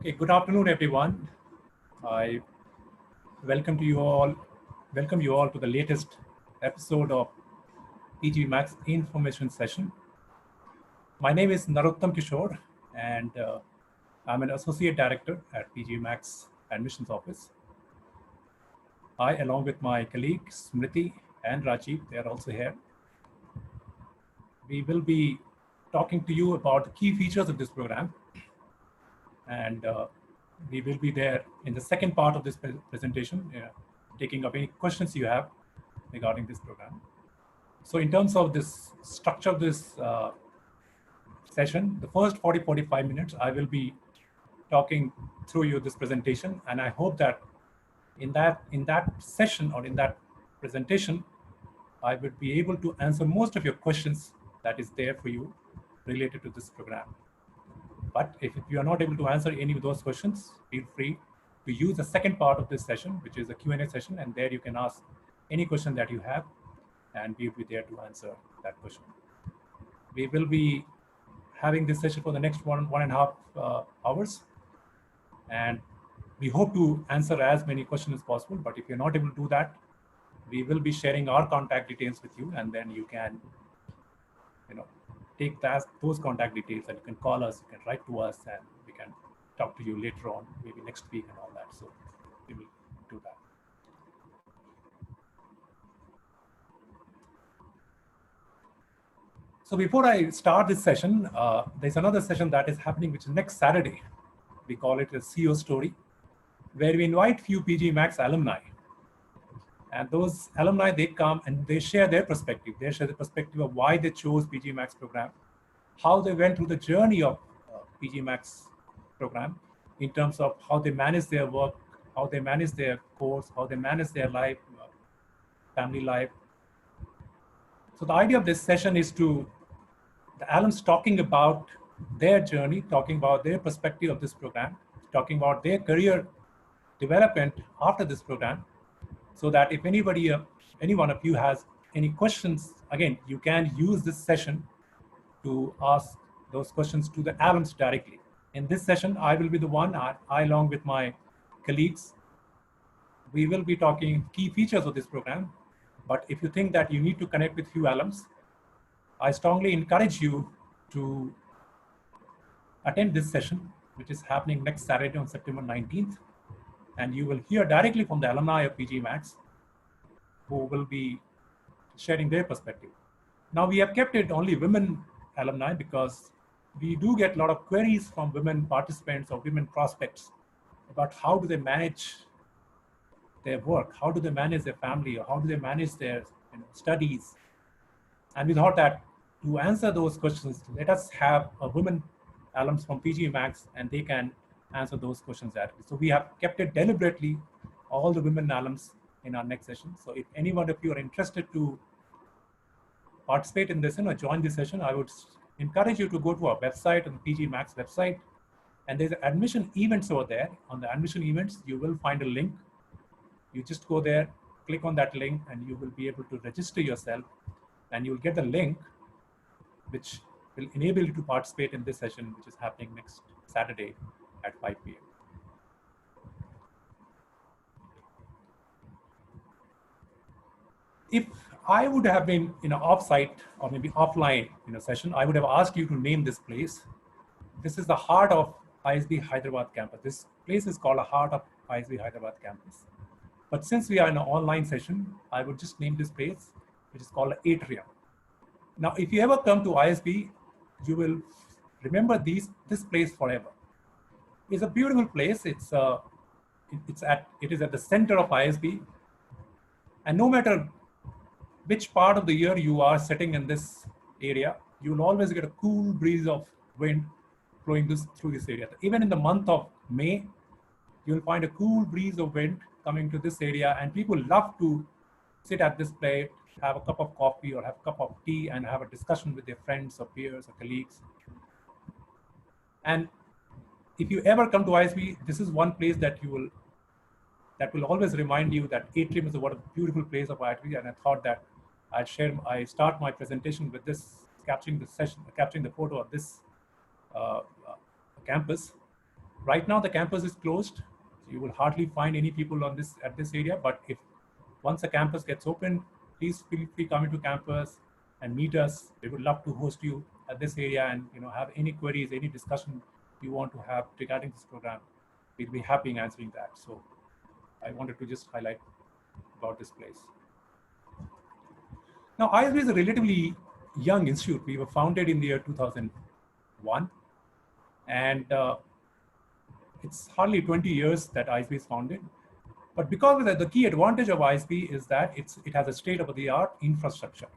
Okay, good afternoon, everyone. I welcome to you all. Welcome you all to the latest episode of PG Max Information Session. My name is Narottam Kishore, and I'm an associate director at PG Max Admissions Office. I, along with my colleagues Smriti and Rajiv, they are also here. We will be talking to you about the key features of this program, and we will be there in the second part of this presentation, taking up any questions you have regarding this program. So in terms of this structure of this session, the first 45 minutes, I will be talking through you this presentation, and I hope that in that session or in that presentation, I would be able to answer most of your questions that is there for you related to this program. But if you are not able to answer any of those questions, feel free to use the second part of this session, which is a Q&A session, and there you can ask any question that you have, and we'll be there to answer that question. We will be having this session for the next one and a half hours, and we hope to answer as many questions as possible. But if you're not able to do that, we will be sharing our contact details with you, and then you can, take those contact details, and you can call us, you can write to us, and we can talk to you later on, maybe next week and all that. So we will do that. So before I start this session, there's another session that is happening, which is next Saturday. We call it a CEO story, where we invite few PG Max alumni. And those alumni, they come and they share their perspective. They share the perspective of why they chose PG Max program, how they went through the journey of PG Max program in terms of how they manage their work, how they manage their course, how they manage their life, family life. So the idea of this session is to the alums talking about their journey, talking about their perspective of this program, talking about their career development after this program, so that if any one of you has any questions, again, you can use this session to ask those questions to the alums directly. In this session, I will be the one, I along with my colleagues, we will be talking key features of this program. But if you think that you need to connect with few alums, I strongly encourage you to attend this session, which is happening next Saturday on September 19th. And you will hear directly from the alumni of PG Max, who will be sharing their perspective. Now, we have kept it only women alumni because we do get a lot of queries from women participants or women prospects about how do they manage their work, how do they manage their family, or how do they manage their studies. And we thought that to answer those questions, let us have a women alums from PG Max, and they can answer those questions directly. So we have kept it deliberately, all the women alums in our next session. So if any one of you are interested to participate in this or join this session, I would encourage you to go to our website, on the PG Max website, and there's admission events over there. On the admission events, you will find a link. You just go there, click on that link, and you will be able to register yourself, and you'll get the link which will enable you to participate in this session, which is happening next Saturday at 5 p.m. If I would have been off-site or maybe offline session, I would have asked you to name this place. This is the heart of ISB Hyderabad campus. This place is called the heart of ISB Hyderabad campus. But since we are in an online session, I would just name this place, which is called the Atrium. Now, if you ever come to ISB, you will remember this place forever. It's a beautiful place. It is at the center of ISB, and no matter which part of the year you are sitting in this area, you will always get a cool breeze of wind blowing through this area. Even in the month of May, you will find a cool breeze of wind coming to this area, and people love to sit at this place, have a cup of coffee or have a cup of tea, and have a discussion with their friends or peers or colleagues. And if you ever come to ISB, this is one place that will always remind you that Atrium is what a beautiful place of ISB. And I thought that I start my presentation with capturing the photo of this campus, Right now, the campus is closed. So you will hardly find any people on this at this area. But if once the campus gets open, please feel free coming to campus and meet us. We would love to host you at this area and have any queries, any discussion you want to have regarding this program. We'll be happy in answering that. So I wanted to just highlight about this place. Now, ISB is a relatively young institute. We were founded in the year 2001, and it's hardly 20 years that ISB is founded. But because of that, the key advantage of ISB is that it has a state-of-the-art infrastructure.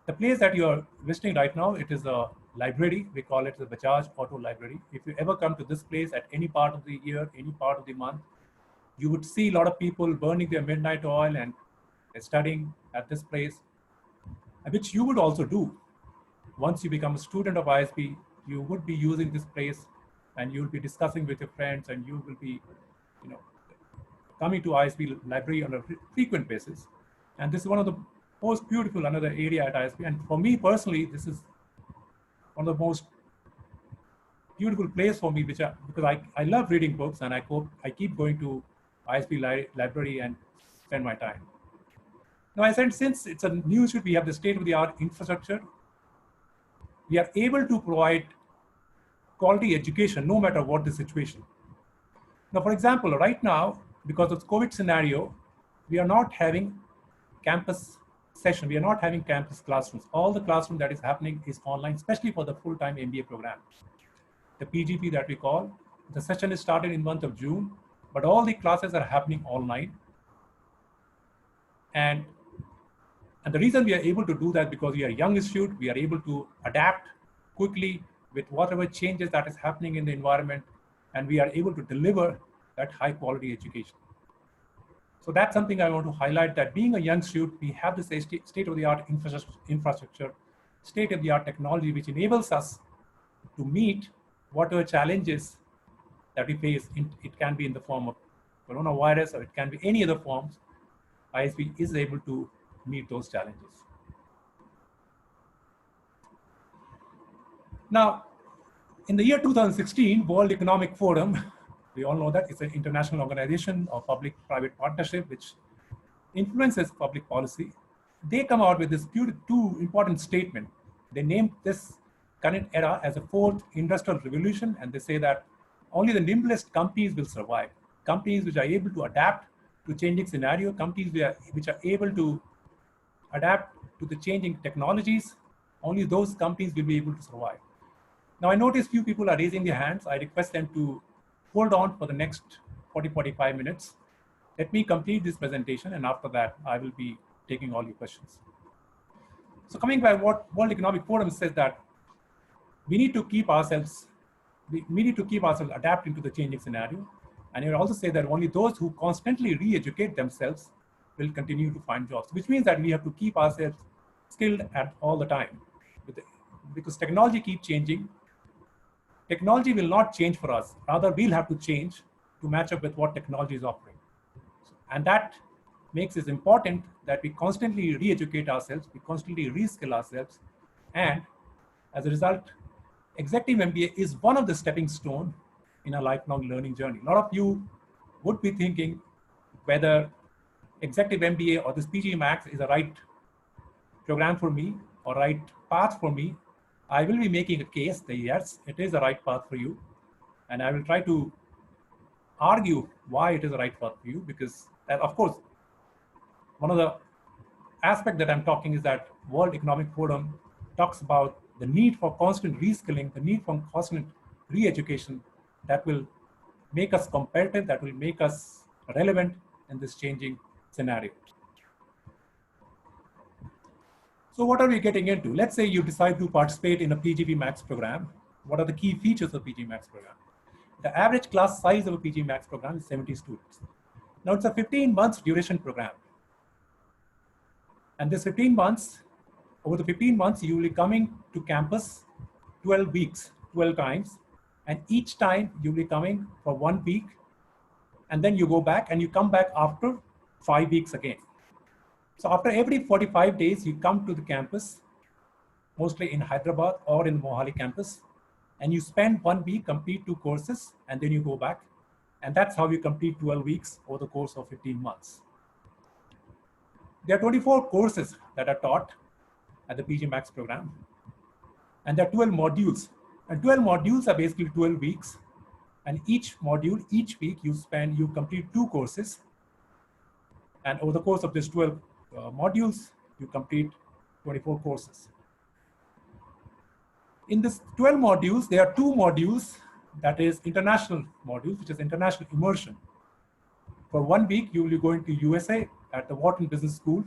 The place that you're visiting right now, it is a library. We call it the Bajaj Auto Library. If you ever come to this place at any part of the year, any part of the month, you would see a lot of people burning their midnight oil and studying at this place, which you would also do. Once you become a student of ISB, you would be using this place and you'll be discussing with your friends, and you will be, coming to ISB library on a frequent basis. And this is one of the most beautiful another area at ISB. And for me personally, this is one of the most beautiful place for me, because I love reading books, and I keep going to ISB library and spend my time. Now, I said, since it's a new institute, we have the state-of-the-art infrastructure. We are able to provide quality education no matter what the situation. Now, for example, right now, because of the COVID scenario, we are not having campus session. We are not having campus classrooms. All the classroom that is happening is online, especially for the full-time MBA program. The PGP that we call, the session is started in the month of June, but all the classes are happening online. And the reason we are able to do that, because we are a young institute, we are able to adapt quickly with whatever changes that is happening in the environment, and we are able to deliver that high quality education. So that's something I want to highlight, that being a young institute, we have this state-of-the-art infrastructure, state-of-the-art technology, which enables us to meet whatever challenges that we face. It can be in the form of coronavirus, or it can be any other forms. ISB is able to meet those challenges. Now, in the year 2016, World Economic Forum, we all know that it's an international organization of public-private partnership which influences public policy. They come out with this two important statement. They named this current era as a fourth industrial revolution, and they say that only the nimblest companies will survive. Companies which are able to adapt to changing scenario, companies which are able to adapt to the changing technologies, only those companies will be able to survive. Now, I notice few people are raising their hands. I request them to hold on for the next 40-45 minutes. Let me complete this presentation, and after that, I will be taking all your questions. So coming by what World Economic Forum says, that we need to keep ourselves adapting to the changing scenario. And it also say that only those who constantly re-educate themselves will continue to find jobs, which means that we have to keep ourselves skilled at all the time, because technology keeps changing. Technology will not change for us. Rather, we'll have to change to match up with what technology is offering. And that makes it important that we constantly re-educate ourselves, we constantly reskill ourselves. And as a result, Executive MBA is one of the stepping stones in a lifelong learning journey. A lot of you would be thinking whether Executive MBA or this PG Max is the right program for me or right path for me. I will be making a case that yes, it is the right path for you. And I will try to argue why it is the right path for you, because of course, one of the aspects that I'm talking is that World Economic Forum talks about the need for constant reskilling, the need for constant re-education that will make us competitive, that will make us relevant in this changing scenario. So what are we getting into? Let's say you decide to participate in a PGP Max program. What are the key features of PG Max program? The average class size of a PG Max program is 70 students. Now it's a 15 months duration program. And this 15 months, over the 15 months, you will be coming to campus 12 weeks, 12 times. And each time you'll be coming for 1 week. And then you go back and you come back after 5 weeks again. So after every 45 days, you come to the campus, mostly in Hyderabad or in the Mohali campus. and you spend 1 week, complete 2 courses, and then you go back. And that's how you complete 12 weeks over the course of 15 months. There are 24 courses that are taught at the PG Max program, and there are 12 modules. And 12 modules are basically 12 weeks. And each module, each week, you complete 2 courses. And over the course of these 12 modules, you complete 24 courses. In this 12 modules, there are 2 modules that is international modules, which is international immersion. For 1 week, you will be going to USA at the Wharton Business School.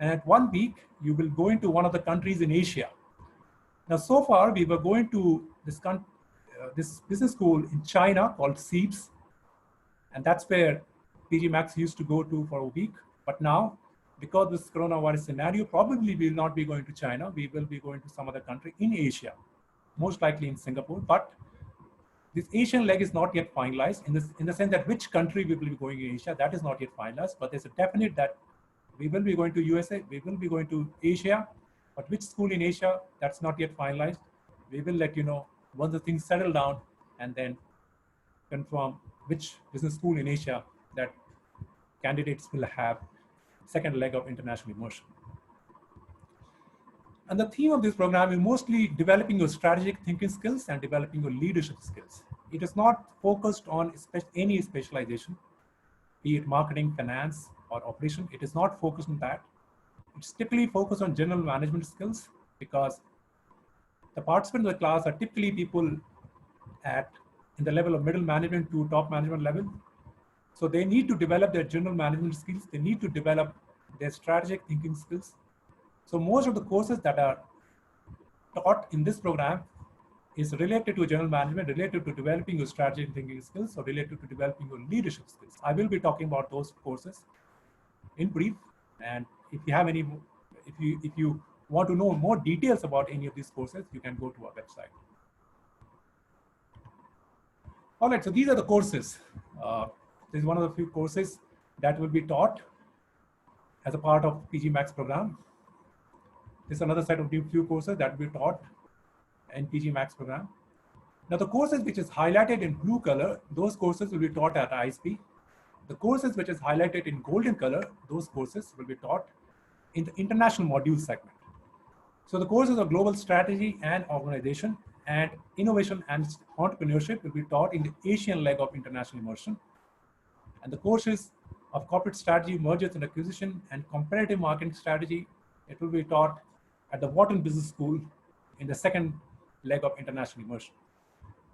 And at 1 week, you will go into one of the countries in Asia. Now, so far, we were going to this business school in China called CEIBS. And that's where PG Max used to go to for a week. But now, because this coronavirus scenario, probably we will not be going to China. We will be going to some other country in Asia, most likely in Singapore. But this Asian leg is not yet finalized in the sense that which country we will be going in Asia, that is not yet finalized. But there's a definite that we will be going to USA, we will be going to Asia, but which school in Asia, that's not yet finalized. We will let you know once the things settle down and then confirm which business school in Asia that candidates will have second leg of international immersion. And the theme of this program is mostly developing your strategic thinking skills and developing your leadership skills. It is not focused on any specialization, be it marketing, finance, or operation. It is not focused on that. It's typically focused on general management skills because the participants of the class are typically people in the level of middle management to top management level. So they need to develop their general management skills. They need to develop their strategic thinking skills. So most of the courses that are taught in this program is related to general management, related to developing your strategic thinking skills, or related to developing your leadership skills. I will be talking about those courses in brief. And if you have any, if you want to know more details about any of these courses, you can go to our website. All right, so these are the courses. This is one of the few courses that will be taught as a part of PG Max program. This is another set of few courses that will be taught in PG Max program. Now the courses which is highlighted in blue color, those courses will be taught at ISB. The courses which is highlighted in golden color, those courses will be taught in the international module segment. So the courses of global strategy and organization and innovation and entrepreneurship will be taught in the Asian leg of international immersion. And the courses of corporate strategy, mergers and acquisition, and comparative marketing strategy, it will be taught at the Wharton Business School in the second leg of international immersion.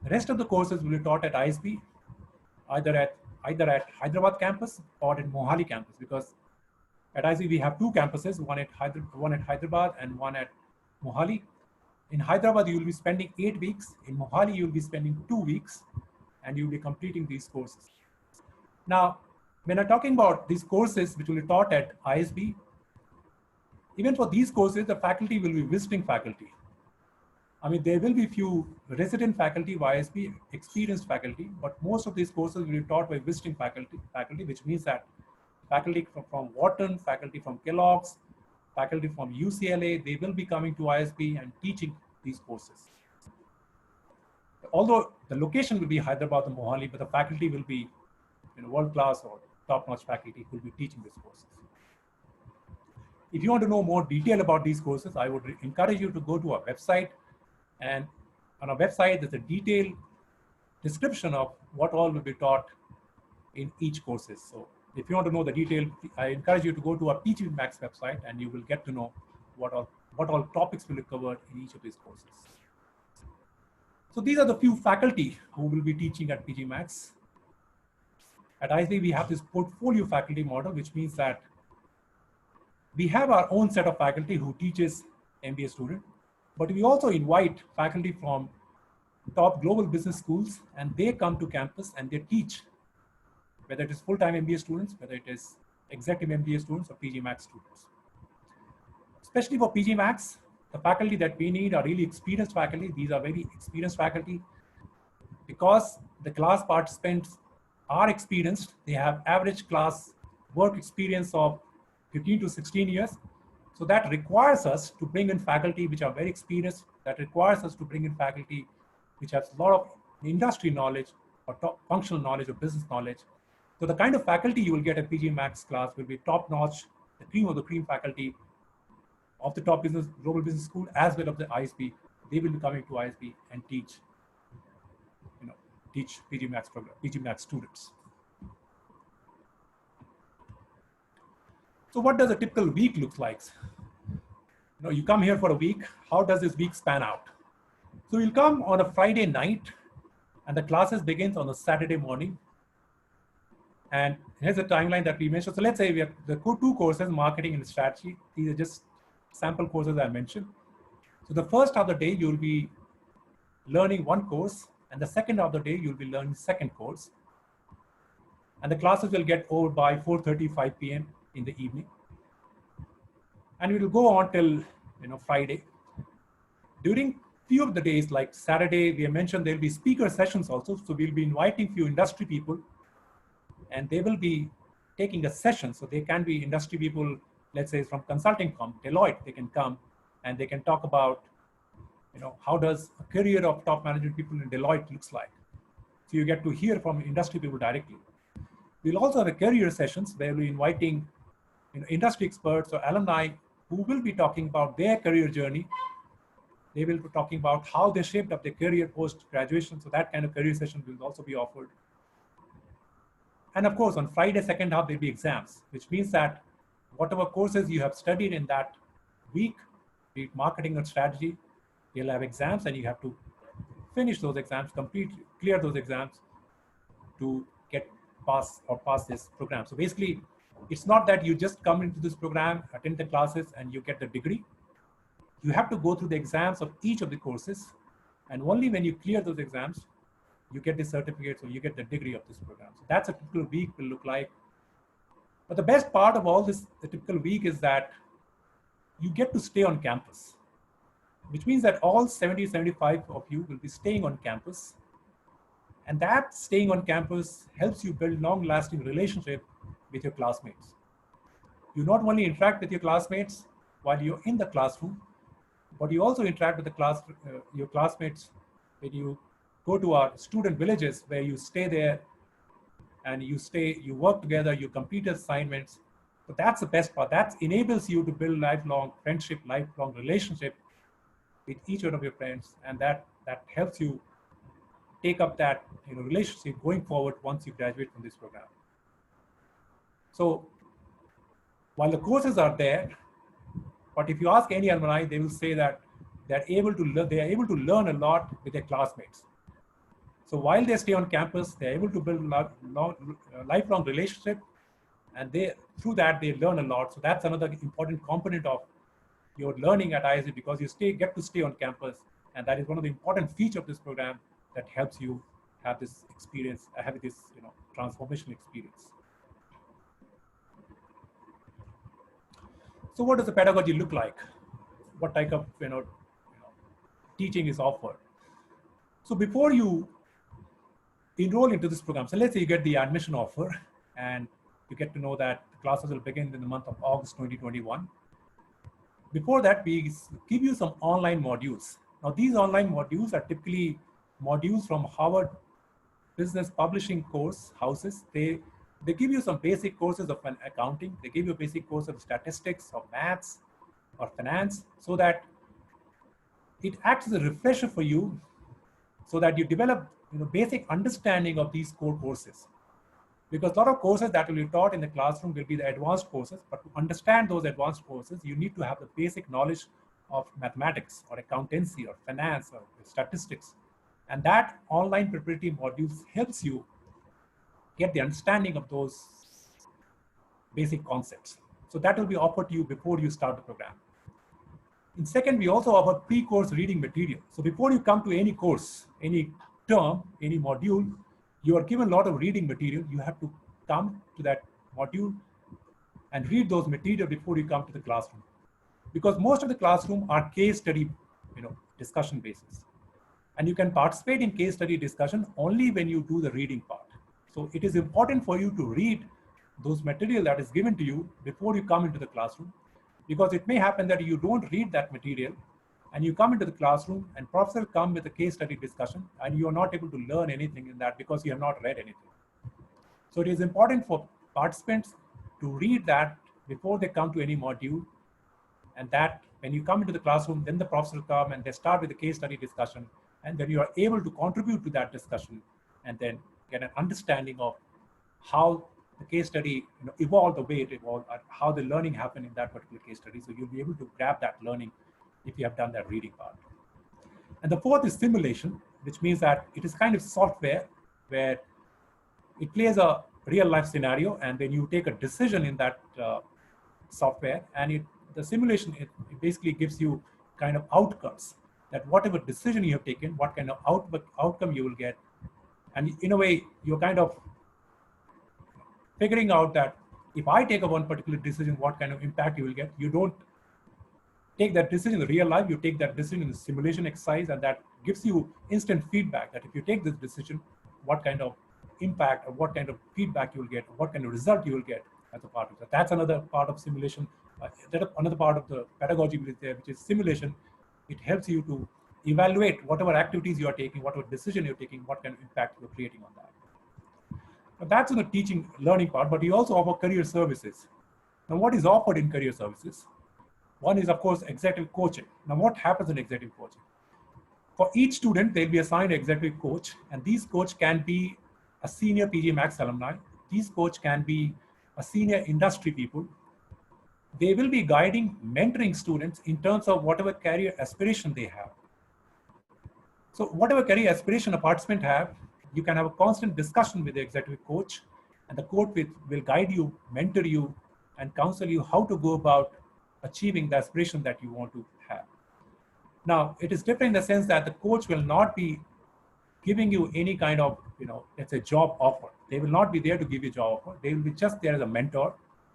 The rest of the courses will be taught at ISB, either at Hyderabad campus or at Mohali campus, because at ISB we have 2 campuses, one at Hyderabad and one at Mohali. In Hyderabad, you will be spending 8 weeks. In Mohali, you will be spending 2 weeks, and you will be completing these courses. Now, when I'm talking about these courses which will be taught at ISB, even for these courses, the faculty will be visiting faculty. I mean, there will be few resident faculty of ISB, experienced faculty, but most of these courses will be taught by visiting faculty, which means that faculty from Wharton, faculty from Kellogg's, faculty from UCLA, they will be coming to ISB and teaching these courses. Although the location will be Hyderabad and Mohali, but the faculty will be world-class or top-notch faculty who will be teaching these courses. If you want to know more detail about these courses, I would encourage you to go to our website. And on our website, there's a detailed description of what all will be taught in each courses. So if you want to know the detail, I encourage you to go to our PG Max website and you will get to know what all topics will be covered in each of these courses. So these are the few faculty who will be teaching at PG Max. At ISB, we have this portfolio faculty model, which means that we have our own set of faculty who teaches MBA student, but we also invite faculty from top global business schools, and they come to campus and they teach, whether it is full-time MBA students, whether it is executive MBA students or PG Max students. Especially for PG Max, the faculty that we need are really experienced faculty. These are very experienced faculty. Because the class participants are experienced, they have average class work experience of 15 to 16 years. So that requires us to bring in faculty which are very experienced. That requires us to bring in faculty which has a lot of industry knowledge or functional knowledge or business knowledge. So the kind of faculty you will get at PG Max class will be top notch, the cream of the cream faculty of the top business, global business school, as well of the ISB. They will be coming to ISB and teach, teach PG Max program, PG Max students. So what does a typical week look like? You come here for a week. How does this week span out? So you'll come on a Friday night, and the classes begins on a Saturday morning. And here's the timeline that we mentioned. So let's say we have the two courses, marketing and strategy. These are just sample courses I mentioned. So the first half of the day, you'll be learning one course, and the second half of the day, you'll be learning second course. And the classes will get over by 4:30, 5 p.m. in the evening. And it will go on till Friday. During few of the days, like Saturday, we have mentioned there'll be speaker sessions also. So we'll be inviting few industry people, and they will be taking a session. So they can be industry people, let's say from consulting firm, Deloitte, they can come and they can talk about, how does a career of top management people in Deloitte looks like. So you get to hear from industry people directly. We'll also have a career sessions where we're inviting industry experts or alumni who will be talking about their career journey. They will be talking about how they shaped up their career post-graduation. So that kind of career session will also be offered. And of course, on Friday, second half, there'll be exams, which means that whatever courses you have studied in that week, be it marketing or strategy, you'll have exams, and you have to finish those exams, clear those exams to pass this program. So basically, it's not that you just come into this program, attend the classes, and you get the degree. You have to go through the exams of each of the courses, and only when you clear those exams, you get the certificate, so you get the degree of this program. So that's a typical week will look like. But the best part of all this, the typical week, is that you get to stay on campus, which means that all 70, 75 of you will be staying on campus. And that staying on campus helps you build long-lasting relationship with your classmates. You not only interact with your classmates while you're in the classroom, but you also interact with your classmates when you go to our student villages, where you stay there and you work together, you complete assignments. So that's the best part. That enables you to build lifelong friendship, lifelong relationship with each one of your friends, and that helps you take up that relationship going forward once you graduate from this program. So while the courses are there, but if you ask any alumni, they will say that they are able to learn a lot with their classmates. So while they stay on campus, they're able to build lifelong relationship, and through that they learn a lot. So that's another important component of your learning at ISB, because you get to stay on campus, and that is one of the important features of this program that helps you have this experience, have this transformational experience. So what does the pedagogy look like? What type of teaching is offered? So before you enroll into this program, so let's say you get the admission offer and you get to know that the classes will begin in the month of August 2021. Before that, we give you some online modules. Now these online modules are typically modules from Harvard Business Publishing course houses. They give you some basic courses of accounting. They give you a basic course of statistics, or maths, or finance, so that it acts as a refresher for you, so that you develop basic understanding of these core courses. Because a lot of courses that will be taught in the classroom will be the advanced courses, but to understand those advanced courses, you need to have the basic knowledge of mathematics, or accountancy, or finance, or statistics. And that online preparatory modules helps you get the understanding of those basic concepts. So that will be offered to you before you start the program. In second, we also offer pre-course reading material. So before you come to any course, any term, any module, you are given a lot of reading material. You have to come to that module and read those material before you come to the classroom. Because most of the classroom are case study discussion basis. And you can participate in case study discussion only when you do the reading part. So it is important for you to read those material that is given to you before you come into the classroom, because it may happen that you don't read that material and you come into the classroom and professor come with a case study discussion, and you are not able to learn anything in that because you have not read anything. So it is important for participants to read that before they come to any module, and that when you come into the classroom, then the professor will come and they start with the case study discussion, and then you are able to contribute to that discussion and then get an understanding of how the case study evolved the way it evolved, and how the learning happened in that particular case study. So you'll be able to grab that learning if you have done that reading part. And the fourth is simulation, which means that it is kind of software where it plays a real life scenario, and then you take a decision in that software, and the simulation, it basically gives you kind of outcomes, that whatever decision you have taken, what kind of outcome you will get. And in a way, you're kind of figuring out that if I take a one particular decision, what kind of impact you will get. You don't take that decision in real life, you take that decision in the simulation exercise, and that gives you instant feedback that if you take this decision, what kind of impact or what kind of feedback you will get, or what kind of result you will get as a part of that. That's another part of simulation. Another part of the pedagogy which is there, which is simulation. It helps you to evaluate whatever activities you are taking, whatever decision you're taking, what kind of impact you're creating on that. Now that's in the teaching learning part, but you also offer career services. Now what is offered in career services? One is, of course, executive coaching. Now what happens in executive coaching? For each student, they'll be assigned an executive coach, and these coach can be a senior PG Max alumni. These coach can be a senior industry people. They will be guiding, mentoring students in terms of whatever career aspiration they have. So whatever career aspiration a participant have, you can have a constant discussion with the executive coach, and the coach will guide you, mentor you, and counsel you how to go about achieving the aspiration that you want to have. Now, it is different in the sense that the coach will not be giving you any kind of, let's say, job offer. They will not be there to give you a job offer. They will be just there as a mentor.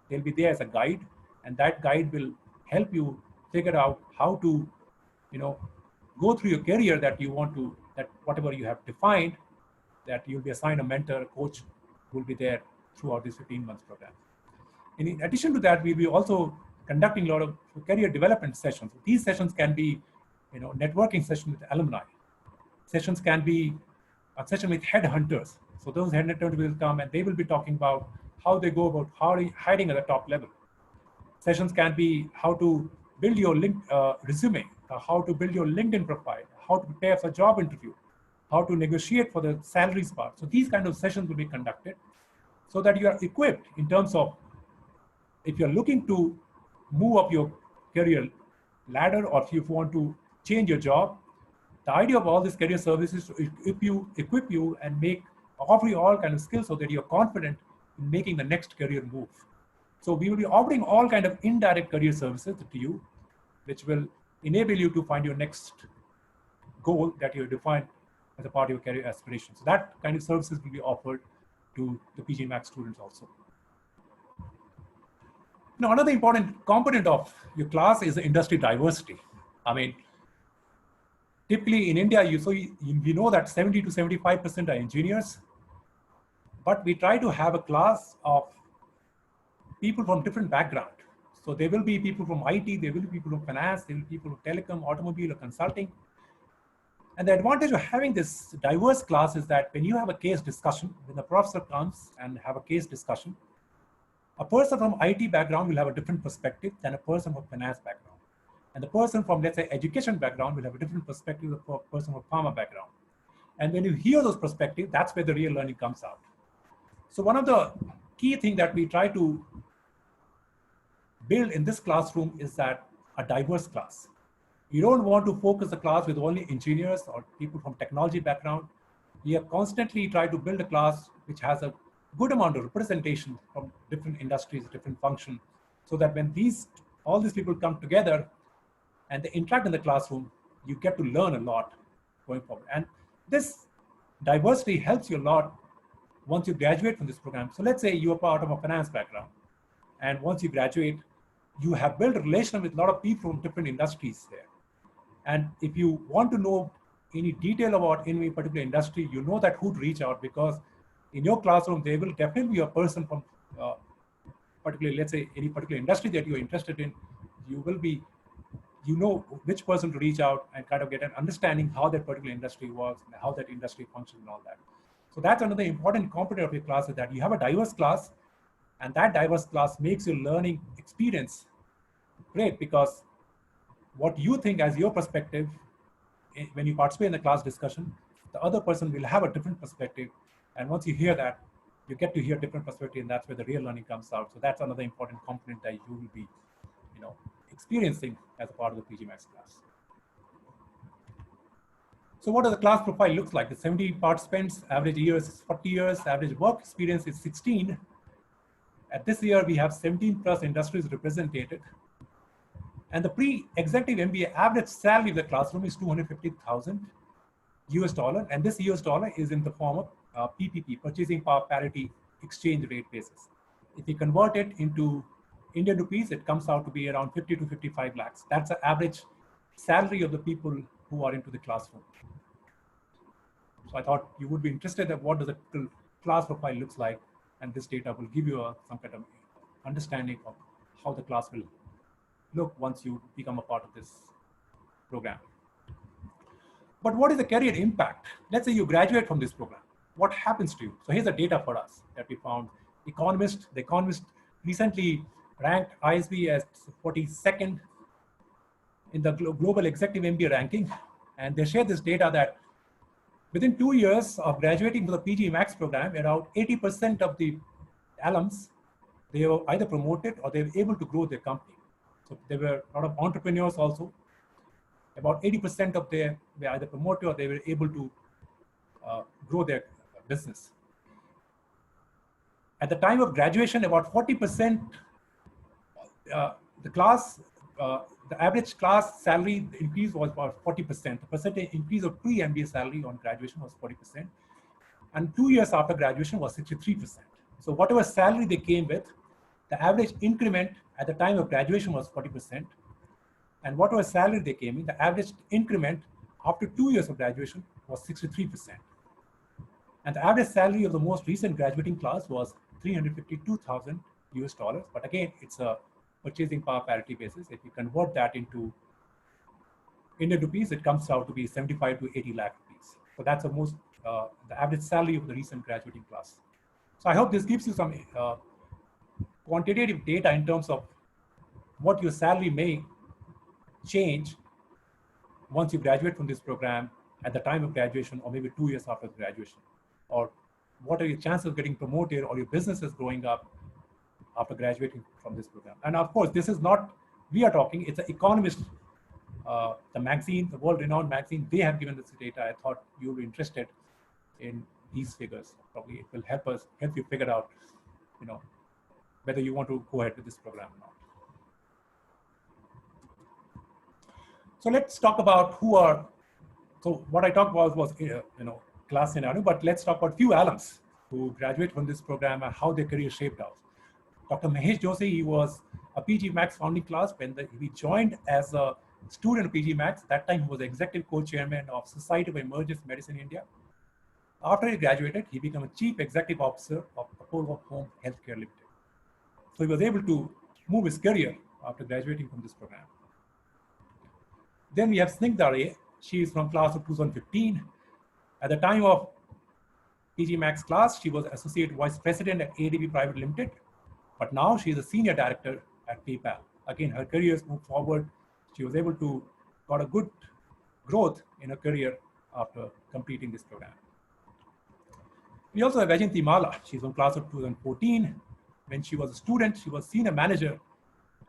They'll be there as a guide, and that guide will help you figure out how to, go through your career that you want to, that whatever you have defined, that you'll be assigned a mentor, a coach who will be there throughout this 15 months program. In addition to that, we'll be also conducting a lot of career development sessions. These sessions can be, networking sessions with alumni. Sessions can be a session with headhunters. So those headhunters will come and they will be talking about how they go about hiring at the top level. Sessions can be how to build your resume, how to build your LinkedIn profile, how to prepare for a job interview, how to negotiate for the salaries part. So these kind of sessions will be conducted so that you are equipped in terms of if you're looking to move up your career ladder, or if you want to change your job. The idea of all these career services is to equip you and offer you all kind of skills so that you're confident in making the next career move. So we will be offering all kind of indirect career services to you, which will enable you to find your next goal that you define as a part of your career aspirations. So that kind of services will be offered to the PG Max students also. Now, another important component of your class is the industry diversity. I mean, typically in India, you know that 70 to 75% are engineers, but we try to have a class of people from different backgrounds. So there will be people from IT, there will be people from finance, there will be people from telecom, automobile, or consulting. And the advantage of having this diverse class is that when you have a case discussion, when the professor comes and have a case discussion, a person from IT background will have a different perspective than a person from finance background. And the person from, let's say, education background will have a different perspective than a person from pharma background. And when you hear those perspectives, that's where the real learning comes out. So one of the key things that we try to build in this classroom is that a diverse class. You don't want to focus the class with only engineers or people from technology background. We are constantly trying to build a class which has a good amount of representation from different industries, different functions, so that when all these people come together and they interact in the classroom, you get to learn a lot going forward. And this diversity helps you a lot once you graduate from this program. So let's say you are part of a finance background, and once you graduate, you have built a relation with a lot of people from different industries there. And if you want to know any detail about any particular industry, you know that who to reach out, because in your classroom, there will definitely be a person from particularly, let's say, any particular industry that you're interested in. You will be you know which person to reach out and kind of get an understanding how that particular industry works and how that industry functions and all that. So that's another important component of your class, is that you have a diverse class, and that diverse class makes your learning experience great, because what you think as your perspective, when you participate in the class discussion, the other person will have a different perspective. And once you hear that, you get to hear different perspective, and that's where the real learning comes out. So that's another important component that you will be, experiencing as a part of the PG Max class. So what does the class profile looks like? The 70 participants, average years is 40 years, average work experience is 16. At this year, we have 17 plus industries represented. And the pre-executive MBA average salary of the classroom is $250,000 US, and this US dollar is in the form of PPP, purchasing power parity exchange rate basis. If you convert it into Indian rupees, it comes out to be around 50 to 55 lakhs. That's the average salary of the people who are into the classroom. So I thought you would be interested in what does the class profile looks like, and this data will give you some kind of understanding of how the class will look once you become a part of this program. But what is the career impact? Let's say you graduate from this program. What happens to you? So here's the data for us that we found. The Economist recently ranked ISB as 42nd in the global executive MBA ranking. And they share this data that within 2 years of graduating from the PG Max program, around 80% of the alums, they were either promoted or they were able to grow their company. So there were a lot of entrepreneurs also. About 80% of them were either promoted or they were able to grow their business. At the time of graduation, about 40%, the average class salary increase was about 40%. The percentage increase of pre-MBA salary on graduation was 40%. And 2 years after graduation was 63%. So whatever salary they came with, the average increment at the time of graduation was 40%. And whatever salary they came in, the average increment after 2 years of graduation was 63%. And the average salary of the most recent graduating class was $352,000 US. But again, it's a purchasing power parity basis. If you convert that into Indian rupees, it comes out to be 75 to 80 lakh rupees. So that's the average salary of the recent graduating class. So I hope this gives you some quantitative data in terms of what your salary may change once you graduate from this program, at the time of graduation, or maybe 2 years after graduation, or what are your chances of getting promoted or your business is growing up after graduating from this program. And of course, this is not, we are talking, it's an Economist, the magazine, the world-renowned magazine, they have given this data. I thought you'll be interested in these figures. Probably it will help you figure out, whether you want to go ahead with this program or not. So let's talk about so what I talked about was, class scenario, but let's talk about few alums who graduate from this program and how their career shaped out. Dr. Mahesh Joshi, he was a PG Max founding class when he joined as a student of PG Max. That time he was executive co-chairman of Society of Emergency Medicine India. After he graduated, he became a chief executive officer of Apollo Home Healthcare Limited. So he was able to move his career after graduating from this program. Then we have Snigdha Ray. She is from class of 2015. At the time of PG Max class, she was associate vice president at ADB Private Limited, but now she is a senior director at PayPal. Again, her career has moved forward. She was able to got a good growth in her career after completing this program. We also have Vajanti Mala. She's from class of 2014. When she was a student, she was senior manager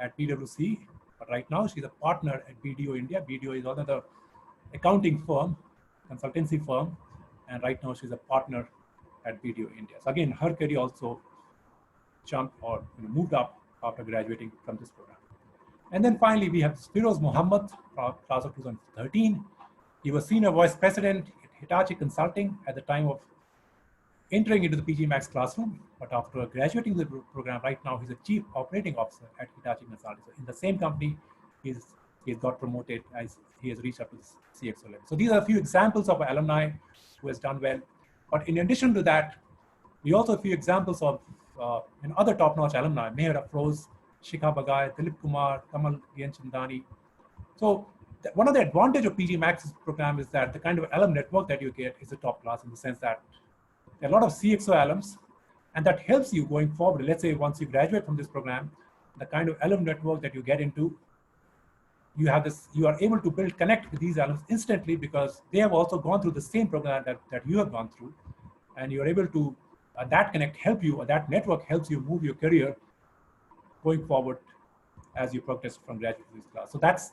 at PwC, but right now she's a partner at BDO India. BDO is another accounting firm, consultancy firm, and right now she's a partner at BDO India. So again, her career also jumped or moved up after graduating from this program. And then finally, we have Firoz Muhammad, class of 2013. He was senior vice president at Hitachi Consulting at the time of entering into the PG Max classroom, but after graduating the program, right now he's a chief operating officer at Hitachi Consulting. So in the same company, he's got promoted as he has reached up to the CXO level. So these are a few examples of alumni who has done well. But in addition to that, we also have a few examples of other top-notch alumni: Meher Afroz, Shikha Bagai, Dilip Kumar, Kamal Gyanchandani, So one of the advantage of PG Max's program is that the kind of alum network that you get is a top class, in the sense that there are a lot of CXO alums, and that helps you going forward. Let's say once you graduate from this program, the kind of alum network that you get into, you are able to connect with these alums instantly, because they have also gone through the same program that you have gone through, and you're able to, that connect help you, or that network helps you move your career going forward as you progress from graduate to this class. So that's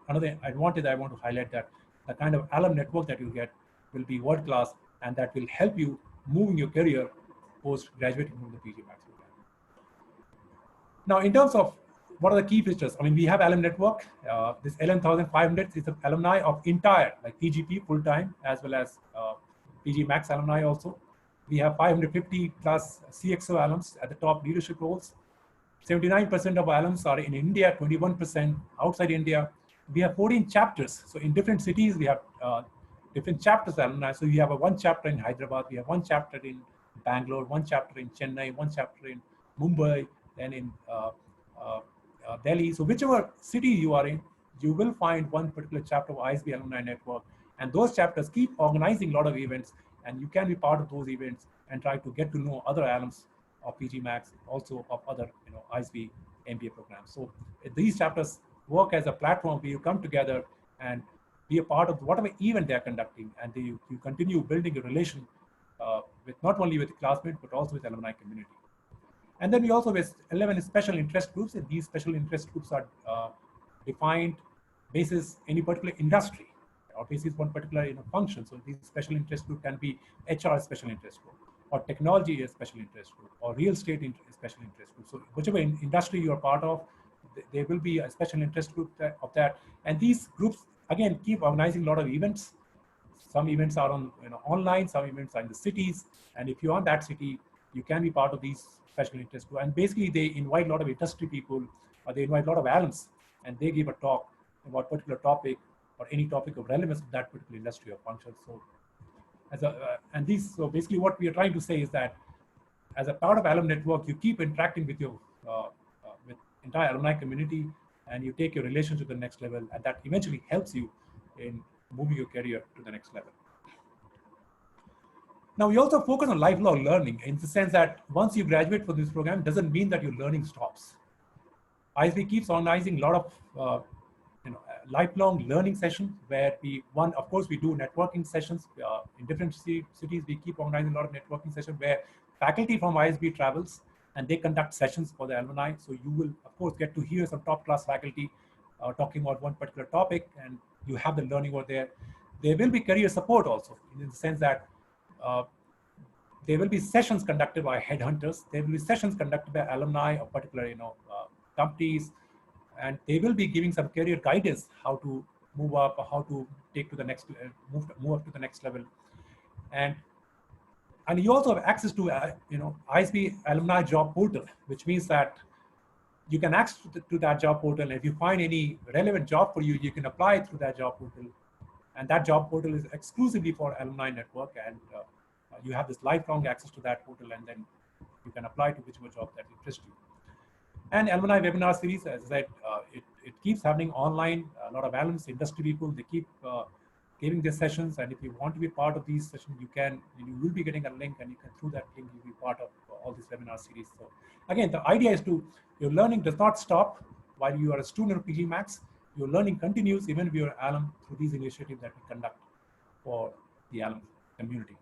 another advantage I want to highlight, that the kind of alum network that you get will be world class, and that will help you moving your career post graduating from the PG Max program. Now, in terms of what are the key features, I mean, we have alum network. This 11,500 is the alumni of entire, like PGP full time, as well as PG Max alumni also. We have 550 plus CXO alums at the top leadership roles. 79% of alums are in India, 21% outside India. We have 14 chapters. So in different cities, we have different chapters alumni. So we have one chapter in Hyderabad, we have one chapter in Bangalore, one chapter in Chennai, one chapter in Mumbai, then in Delhi. So whichever city you are in, you will find one particular chapter of ISB Alumni Network. And those chapters keep organizing a lot of events, and you can be part of those events and try to get to know other alums of PG Max, also of other ISB MBA programs. So these chapters work as a platform where you come together and be a part of whatever event they're conducting, and you continue building a relation with not only with the classmates, but also with alumni community. And then we also have 11 special interest groups, and these special interest groups are defined basis any particular industry, or basis one particular function. So these special interest group can be HR special interest group, or technology is special interest group, or real estate special interest group. So whichever industry you are part of, there will be a special interest group of that. And these groups, again, keep organizing a lot of events. Some events are on online, some events are in the cities. And if you're on that city, you can be part of these special interest group. And basically, they invite a lot of industry people, or they invite a lot of alums, and they give a talk about a particular topic, or any topic of relevance to that particular industry or function. So so basically what we are trying to say is that as a part of alum network, you keep interacting with your with entire alumni community, and you take your relationship to the next level, and that eventually helps you in moving your career to the next level. Now, we also focus on lifelong learning, in the sense that once you graduate from this program, doesn't mean that your learning stops. ISB keeps organizing a lot of lifelong learning sessions, where of course, we do networking sessions in different cities. We keep organizing a lot of networking sessions where faculty from ISB travels, and they conduct sessions for the alumni. So you will, of course, get to hear some top class faculty talking about one particular topic, and you have the learning over there. There will be career support also, in the sense that there will be sessions conducted by headhunters. There will be sessions conducted by alumni of particular companies, and they will be giving some career guidance, how to move up, or how to take to the next move up to the next level. And you also have access to ISB alumni job portal, which means that you can access to that job portal. And if you find any relevant job for you, you can apply through that job portal. And that job portal is exclusively for alumni network, and you have this lifelong access to that portal, and then you can apply to whichever job that interests you. And alumni webinar series, as I said, it keeps happening online. A lot of alums, industry people, they keep giving their sessions, and if you want to be part of these sessions, you will be getting a link, and you can, through that link, you'll be part of all these webinar series. So again, the idea is your learning does not stop while you are a student of PG Max. Your learning continues even if you're an alum, through these initiatives that we conduct for the alum community.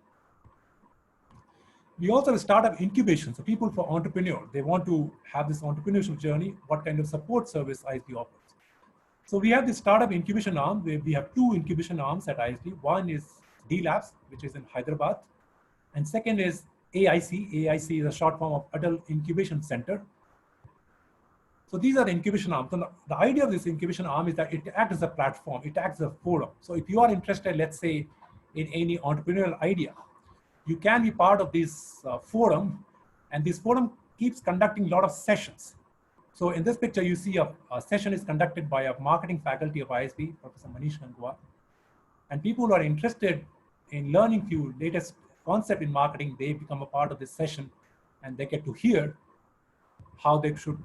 We also have a startup incubation. So people for entrepreneurs, they want to have this entrepreneurial journey, what kind of support service ISB offers. So we have this startup incubation arm, where we have two incubation arms at ISB. One is D Labs, which is in Hyderabad. And second is AIC. AIC is a short form of Adult Incubation Center. So these are the incubation arms. So the idea of this incubation arm is that it acts as a platform, it acts as a forum. So if you are interested, let's say, in any entrepreneurial idea, you can be part of this forum, and this forum keeps conducting a lot of sessions. So in this picture, you see a session is conducted by a marketing faculty of ISB, Professor Manish Gangwar. And people who are interested in learning few latest concept in marketing, they become a part of this session, and they get to hear how they should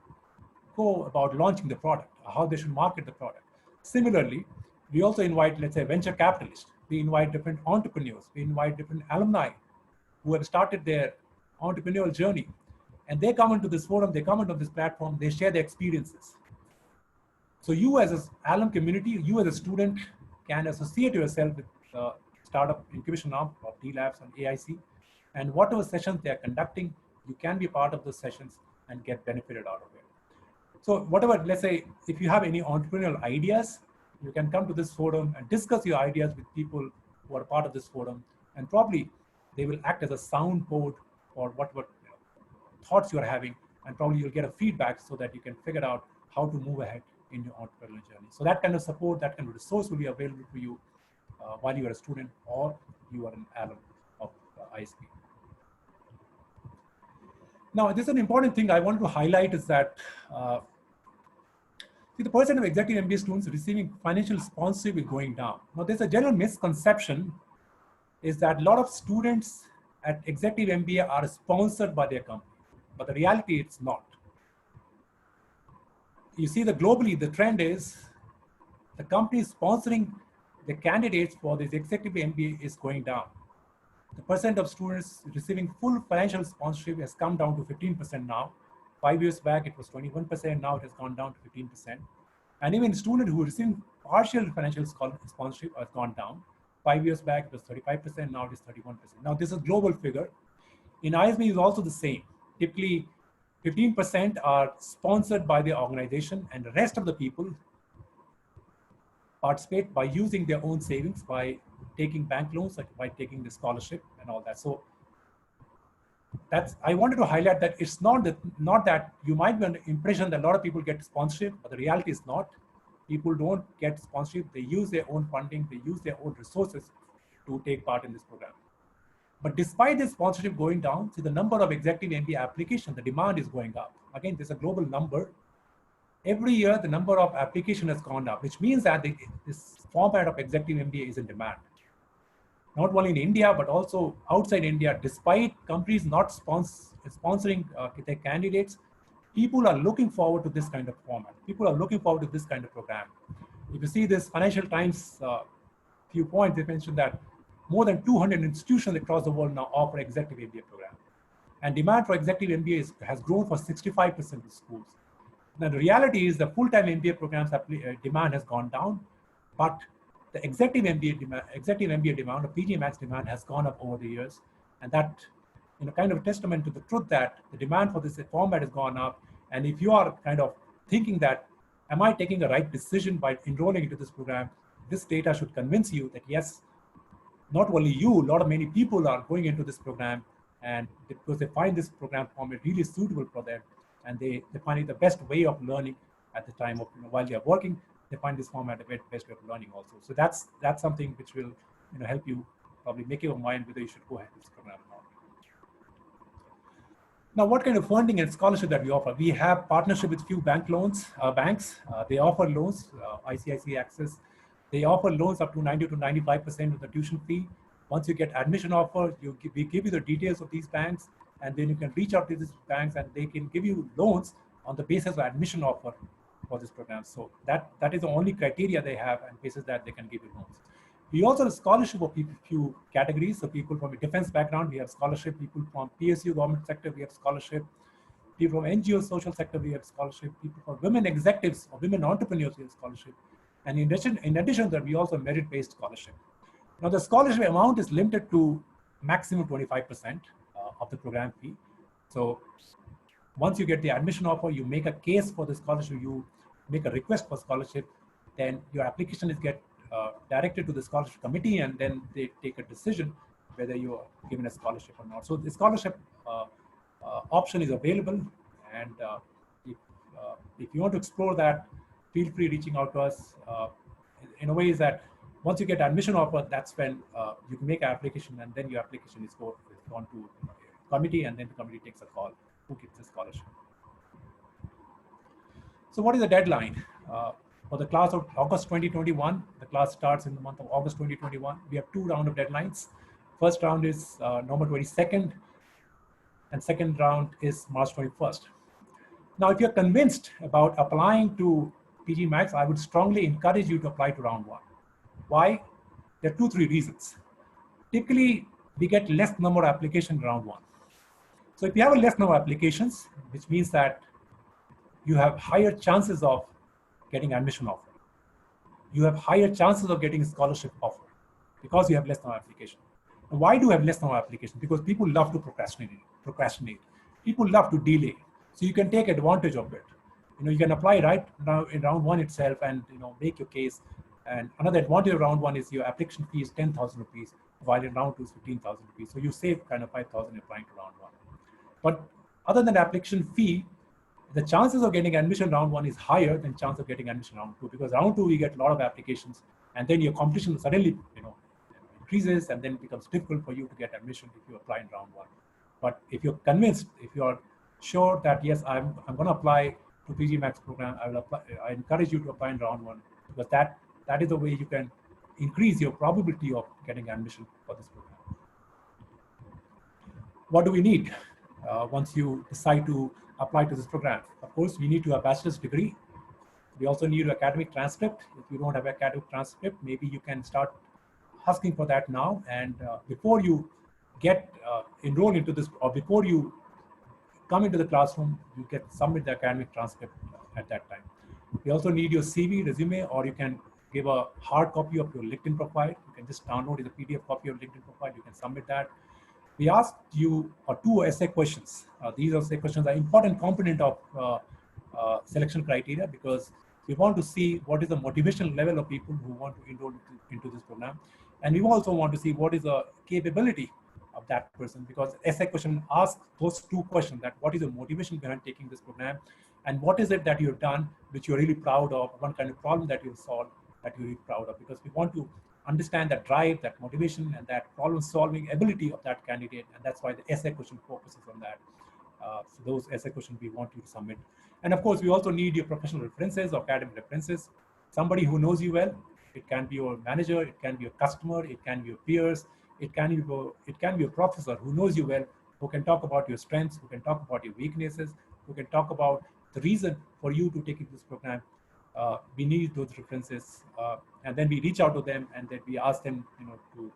go about launching the product, how they should market the product. Similarly, we also invite, let's say, venture capitalists. We invite different entrepreneurs. We invite different alumni who have started their entrepreneurial journey. And they come into this forum, they come into this platform, they share their experiences. So you as an alum community, you as a student can associate yourself with the startup incubation arm of D Labs and AIC. And whatever sessions they are conducting, you can be part of those sessions and get benefited out of it. So whatever, let's say, if you have any entrepreneurial ideas, you can come to this forum and discuss your ideas with people who are part of this forum, and probably they will act as a soundboard for what thoughts you're having, and probably you'll get a feedback so that you can figure out how to move ahead in your entrepreneurial journey. So that kind of support, that kind of resource will be available to you while you are a student or you are an alum of ISB. Now, this is an important thing I want to highlight is that see, the percent of executive MBA students receiving financial sponsorship is going down. Now, there's a general misconception is that a lot of students at executive MBA are sponsored by their company, but the reality it's not. You see that globally, the trend is the company sponsoring the candidates for this executive MBA is going down. The percent of students receiving full financial sponsorship has come down to 15% now. 5 years back, it was 21%. Now it has gone down to 15%. And even students who receive partial financial sponsorship has gone down. 5 years back, it was 35%. Now it is 31%. Now this is a global figure. In ISB, it's also the same. Typically, 15% are sponsored by the organization, and the rest of the people participate by using their own savings, by taking bank loans, like by taking the scholarship and all that. So that's, I wanted to highlight that it's not that you might be under the impression that a lot of people get sponsorship, but the reality is not. People don't get sponsorship. They use their own funding. They use their own resources to take part in this program. But despite this sponsorship going down, see the number of executive MBA applications, the demand is going up. Again, there's a global number. Every year, the number of applications has gone up, which means that this format of executive MBA is in demand. Not only in India, but also outside India, despite companies not sponsoring their candidates, people are looking forward to this kind of format. People are looking forward to this kind of program. If you see this Financial Times few points, they mentioned that more than 200 institutions across the world now offer executive MBA program. And demand for executive MBA has grown for 65% of schools. Now, the reality is the full-time MBA programs demand has gone down, but the executive MBA demand, the PG Max demand has gone up over the years. And that, kind of a testament to the truth that the demand for this format has gone up. And if you are kind of thinking that, am I taking the right decision by enrolling into this program? This data should convince you that yes, not only you, many people are going into this program, and because they find this program format really suitable for them, and they find it the best way of learning at the time of, while they are working, they find this format the best way of learning also. So that's something which will help you probably make your mind whether you should go ahead with this program or not. Now, what kind of funding and scholarship that we offer? We have partnership with few banks. They offer loans, ICICI Access. They offer loans up to 90 to 95% of the tuition fee. Once you get admission offer, we give you the details of these banks, and then you can reach out to these banks and they can give you loans on the basis of admission offer for this program. So that is the only criteria they have, and basis that they can give you loans. We also have scholarship of few categories. So people from a defense background, we have scholarship. People from PSU government sector, we have scholarship. People from NGO social sector, we have scholarship. People from women executives or women entrepreneurs, we have scholarship. And in addition to that, we also merit-based scholarship. Now, the scholarship amount is limited to maximum 25% of the program fee. So once you get the admission offer, you make a case for the scholarship, you make a request for scholarship, then your application is directed to the scholarship committee, and then they take a decision whether you are given a scholarship or not. So the scholarship option is available, and if you want to explore that, feel free reaching out to us. In a way is that once you get admission offer, that's when you can make an application, and then your application is gone to committee, and then the committee takes a call who gets the scholarship. So what is the deadline? For the class of August 2021, the class starts in the month of August 2021. We have 2 rounds of deadlines. First round is November 22nd, and second round is March 21st. Now, if you're convinced about applying to PG Max, I would strongly encourage you to apply to round one. Why? There are 2-3 reasons. Typically, we get less number of applications in round one. So if you have a less number of applications, which means that you have higher chances of getting admission offer. You have higher chances of getting a scholarship offer because you have less number of applications. And why do you have less number of applications? Because people love to procrastinate. People love to delay. So you can take advantage of it. You can apply right now in round one itself and make your case. And another advantage of round one is your application fee is 10,000 rupees, while in round two is 15,000 rupees. So you save kind of 5,000 applying to round one. But other than the application fee, the chances of getting admission round one is higher than chance of getting admission round two, because round two we get a lot of applications, and then your competition suddenly increases, and then it becomes difficult for you to get admission if you apply in round one. But if you're convinced, if you're sure that yes, I'm going to apply to PG Max program, I will apply. I encourage you to apply in round one, because that is the way you can increase your probability of getting admission for this program. What do we need once you decide to apply to this program? Of course, we need to have a bachelor's degree. We also need an academic transcript. If you don't have an academic transcript, maybe you can start asking for that now. And before you get enrolled into this, or before you come into the classroom, you can submit the academic transcript at that time. We also need your CV, resume, or you can give a hard copy of your LinkedIn profile. You can just download the PDF copy of LinkedIn profile. You can submit that. We asked you 2 essay questions. These essay questions are important component of selection criteria, because we want to see what is the motivation level of people who want to enroll into this program. And we also want to see what is the capability of that person, because essay question asks those 2 questions: that what is the motivation behind taking this program, and what is it that you've done which you're really proud of, one kind of problem that you've solved that you're really proud of, because we want to understand that drive, that motivation, and that problem-solving ability of that candidate, and that's why the essay question focuses on that. So those essay questions we want you to submit. And of course, we also need your professional references, or academic references, somebody who knows you well. It can be your manager, it can be your customer, it can be your peers, it can be a professor who knows you well, who can talk about your strengths, who can talk about your weaknesses, who can talk about the reason for you to take this program. We need those references, and then we reach out to them, and then we ask them, to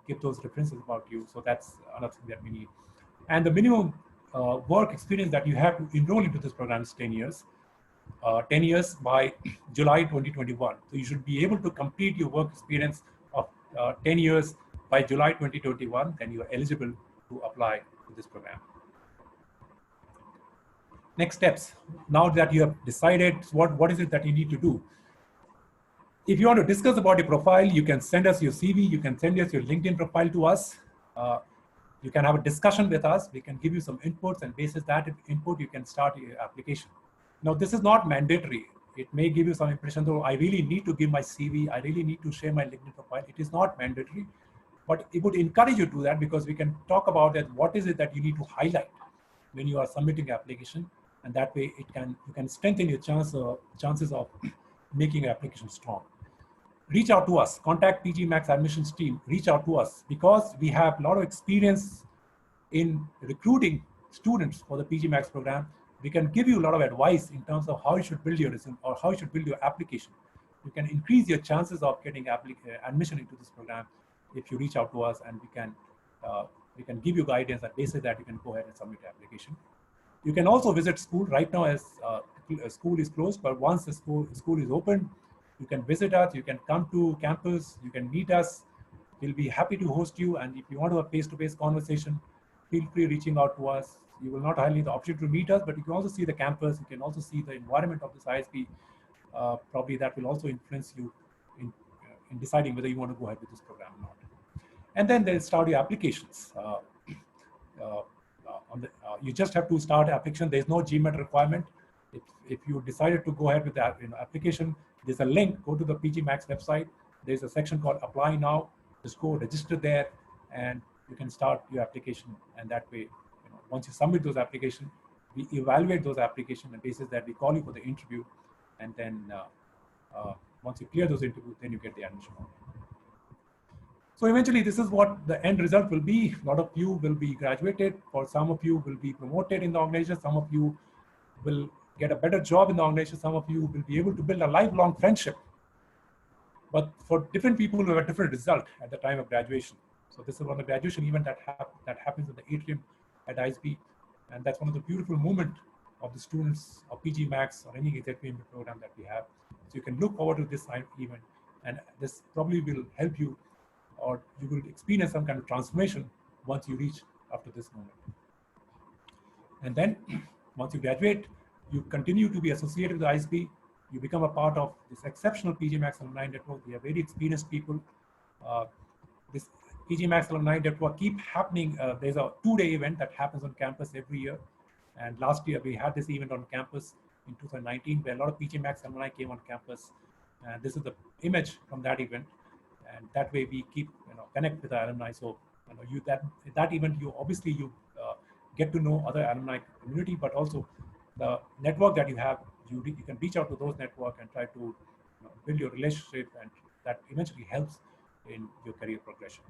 give those references about you. So that's another thing that we need. And the minimum work experience that you have to enroll into this program is 10 years. 10 years by July 2021. So you should be able to complete your work experience of 10 years by July 2021, then you are eligible to apply to this program. Next steps. Now that you have decided what is it that you need to do. If you want to discuss about your profile, you can send us your CV, you can send us your LinkedIn profile to us. You can have a discussion with us. We can give you some inputs, and basis that input, you can start your application. Now, this is not mandatory. It may give you some impression, though, I really need to give my CV, I really need to share my LinkedIn profile. It is not mandatory, but it would encourage you to do that, because we can talk about that. What is it that you need to highlight when you are submitting application? And that way you can strengthen your chances of making your application strong. Reach out to us, contact PG Max admissions team, reach out to us, because we have a lot of experience in recruiting students for the PG Max program. We can give you a lot of advice in terms of how you should build your resume, or how you should build your application. You can increase your chances of getting admission into this program if you reach out to us, and we can give you guidance, and basis that you can go ahead and submit your application. You can also visit school. Right now, as school is closed, but once the school is open, you can visit us, you can come to campus, you can meet us. We'll be happy to host you, and if you want to have face-to-face conversation, feel free reaching out to us. You will not only have the opportunity to meet us, but you can also see the campus, you can also see the environment of this ISP. Probably that will also influence you in deciding whether you want to go ahead with this program or not. And then they'll start your applications. You just have to start application. There's no GMAT requirement. If you decided to go ahead with that application, there's a link. Go to the PG Max website. There's a section called Apply Now. Just go register there, and you can start your application. And that way, once you submit those applications, we evaluate those applications, and basis that we call you for the interview. And then once you clear those interviews, then you get the admission. So eventually, this is what the end result will be. A lot of you will be graduated, or some of you will be promoted in the organization. Some of you will get a better job in the organization. Some of you will be able to build a lifelong friendship. But for different people, we have a different result at the time of graduation. So this is one of the graduation event that happens in the atrium at ISB, and that's one of the beautiful moments of the students of PG Max or any executive program that we have. So you can look forward to this event, and this probably will help you, or you will experience some kind of transformation once you reach after this moment. And then once you graduate, you continue to be associated with ISB. You become a part of this exceptional PG Max alumni network. We have very experienced people. This PG Max alumni network keep happening. There's a 2-day event that happens on campus every year. And last year we had this event on campus in 2019, where a lot of PG Max alumni came on campus. And this is the image from that event. And that way we keep connect with the alumni. So that event, you obviously get to know other alumni community, but also the network that you have, you can reach out to those network and try to build your relationship, and that eventually helps in your career progression.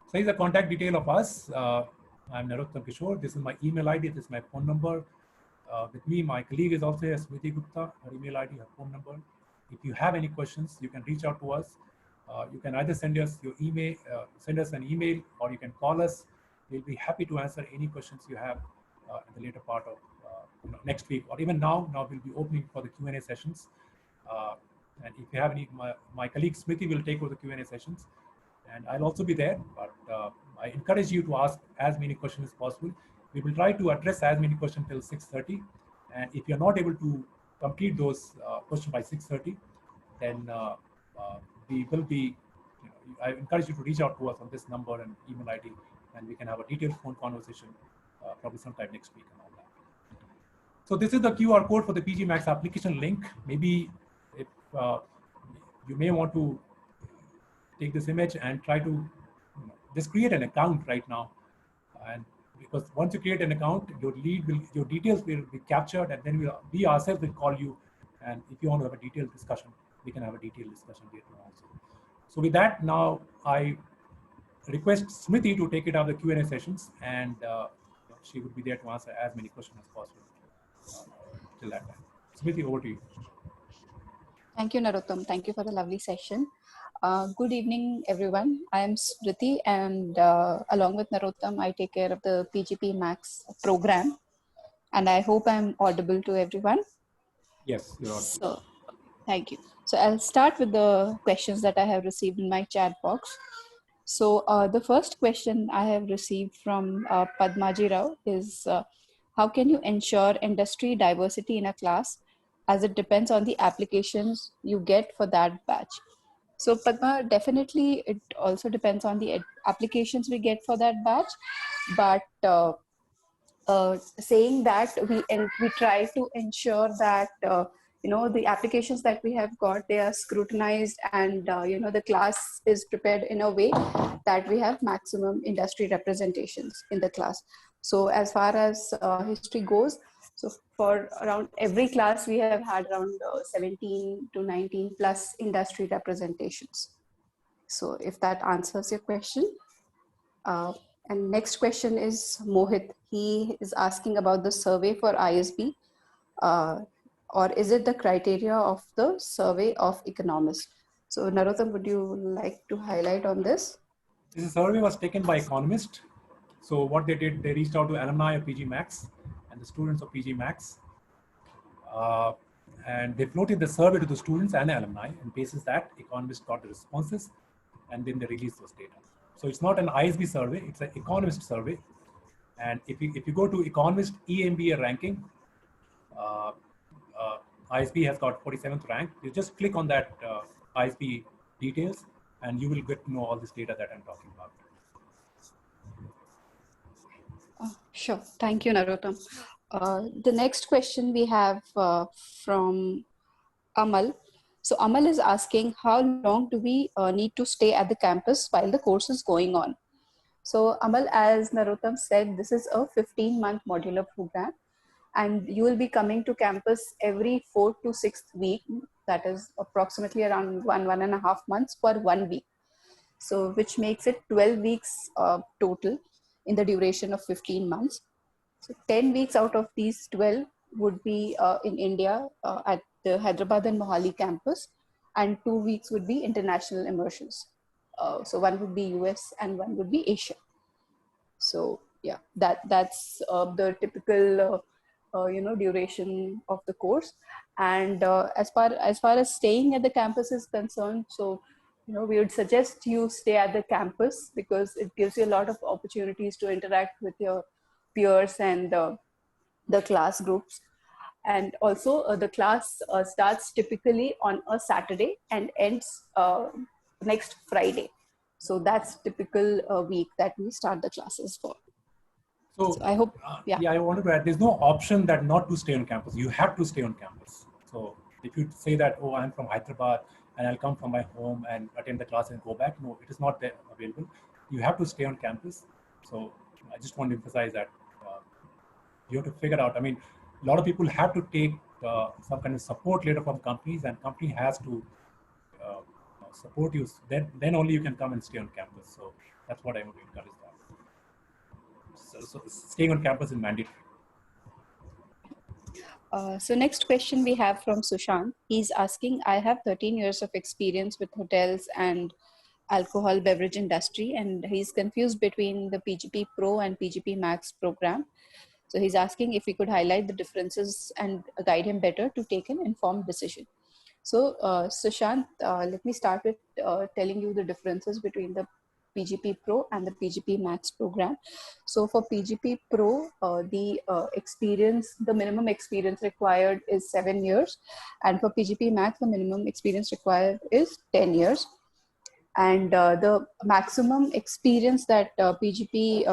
So here's the contact detail of us. I'm Narottam Kishore. This is my email ID. This is my phone number. With me, my colleague is also here, Smriti Gupta. Her email ID, her phone number. If you have any questions, you can reach out to us. You can either send us your email, send us an email, or you can call us. We'll be happy to answer any questions you have in the later part of next week, or even now. Now we'll be opening for the Q&A sessions. And if you have any, my colleague Smriti will take over the Q&A sessions, and I'll also be there. But I encourage you to ask as many questions as possible. We will try to address as many questions till 6:30. And if you're not able to complete those questions by 6:30, then we will be, I encourage you to reach out to us on this number and email ID, and we can have a detailed phone conversation probably sometime next week and all that. So this is the QR code for the PG Max application link. Maybe if you may want to take this image and try to just create an account right now, and because once you create an account, your details will be captured, and then we ourselves will call you, and if you want to have a detailed discussion, we can have a detailed discussion later also. So with that, now I request Smriti to take it out of the Q&A sessions, and she would be there to answer as many questions as possible till that time. Smriti, over to you. Thank you, Narottam. Thank you for the lovely session. Good evening, everyone. I am Smriti, and along with Narottam, I take care of the PGP Max program, and I hope I'm audible to everyone. Yes, you're audible. So, thank you. So I'll start with the questions that I have received in my chat box. So the first question I have received from Padmaji Rao is, how can you ensure industry diversity in a class, as it depends on the applications you get for that batch? So Padma, definitely it also depends on the applications we get for that batch, but saying that we try to ensure that the applications that we have got, they are scrutinized, and the class is prepared in a way that we have maximum industry representations in the class. So as far as history goes, so for around every class we have had around 17 to 19 plus industry representations. So if that answers your question. And next question is Mohit. He is asking about the survey for ISB, or is it the criteria of the survey of economists? So Narottam, would you like to highlight on this? This survey was taken by economists. So what they did, they reached out to alumni of PG Max and the students of PG Max, and they floated the survey to the students and alumni, and basis that, economists got the responses, and then they released those data. So it's not an ISB survey, it's an economist survey. And if you go to economist EMBA ranking, ISB has got 47th rank. You just click on that ISB details, and you will get to know all this data that I'm talking about. Sure, thank you, Narottam. The next question we have from Amal. So Amal is asking, how long do we need to stay at the campus while the course is going on? So Amal, as Narottam said, this is a 15-month modular program, and you will be coming to campus every 4th to 6th week. That is approximately around 1.5 months per 1 week. So which makes it 12 weeks total in the duration of 15 months. So 10 weeks out of these 12 would be in India at the Hyderabad and Mohali campus, and 2 weeks would be international immersions. So one would be US and one would be Asia. So yeah, that's the typical duration of the course. And as far as staying at the campus is concerned, so we would suggest you stay at the campus because it gives you a lot of opportunities to interact with your peers and the class groups. And also the class starts typically on a Saturday and ends next Friday. So that's typical week that we start the classes for. So I hope, yeah. I wanted to add, there's no option that not to stay on campus. You have to stay on campus. So if you say that, oh, I'm from Hyderabad and I'll come from my home and attend the class and go back, no, it is not there available. You have to stay on campus. So I just want to emphasize that you have to figure out, I mean, a lot of people have to take some kind of support later from companies, and company has to support you. Then only you can come and stay on campus. So that's what I would encourage that. So staying on campus is mandatory. So next question we have from Sushant. He's asking, I have 13 years of experience with hotels and alcohol beverage industry, and he's confused between the PGP Pro and PGP Max program. So he's asking if we could highlight the differences and guide him better to take an informed decision. So Sushant, let me start with telling you the differences between the PGP Pro and the PGP Max program. So for PGP Pro, the minimum experience required is 7 years. And for PGP Max, the minimum experience required is 10 years. And the maximum experience that PGP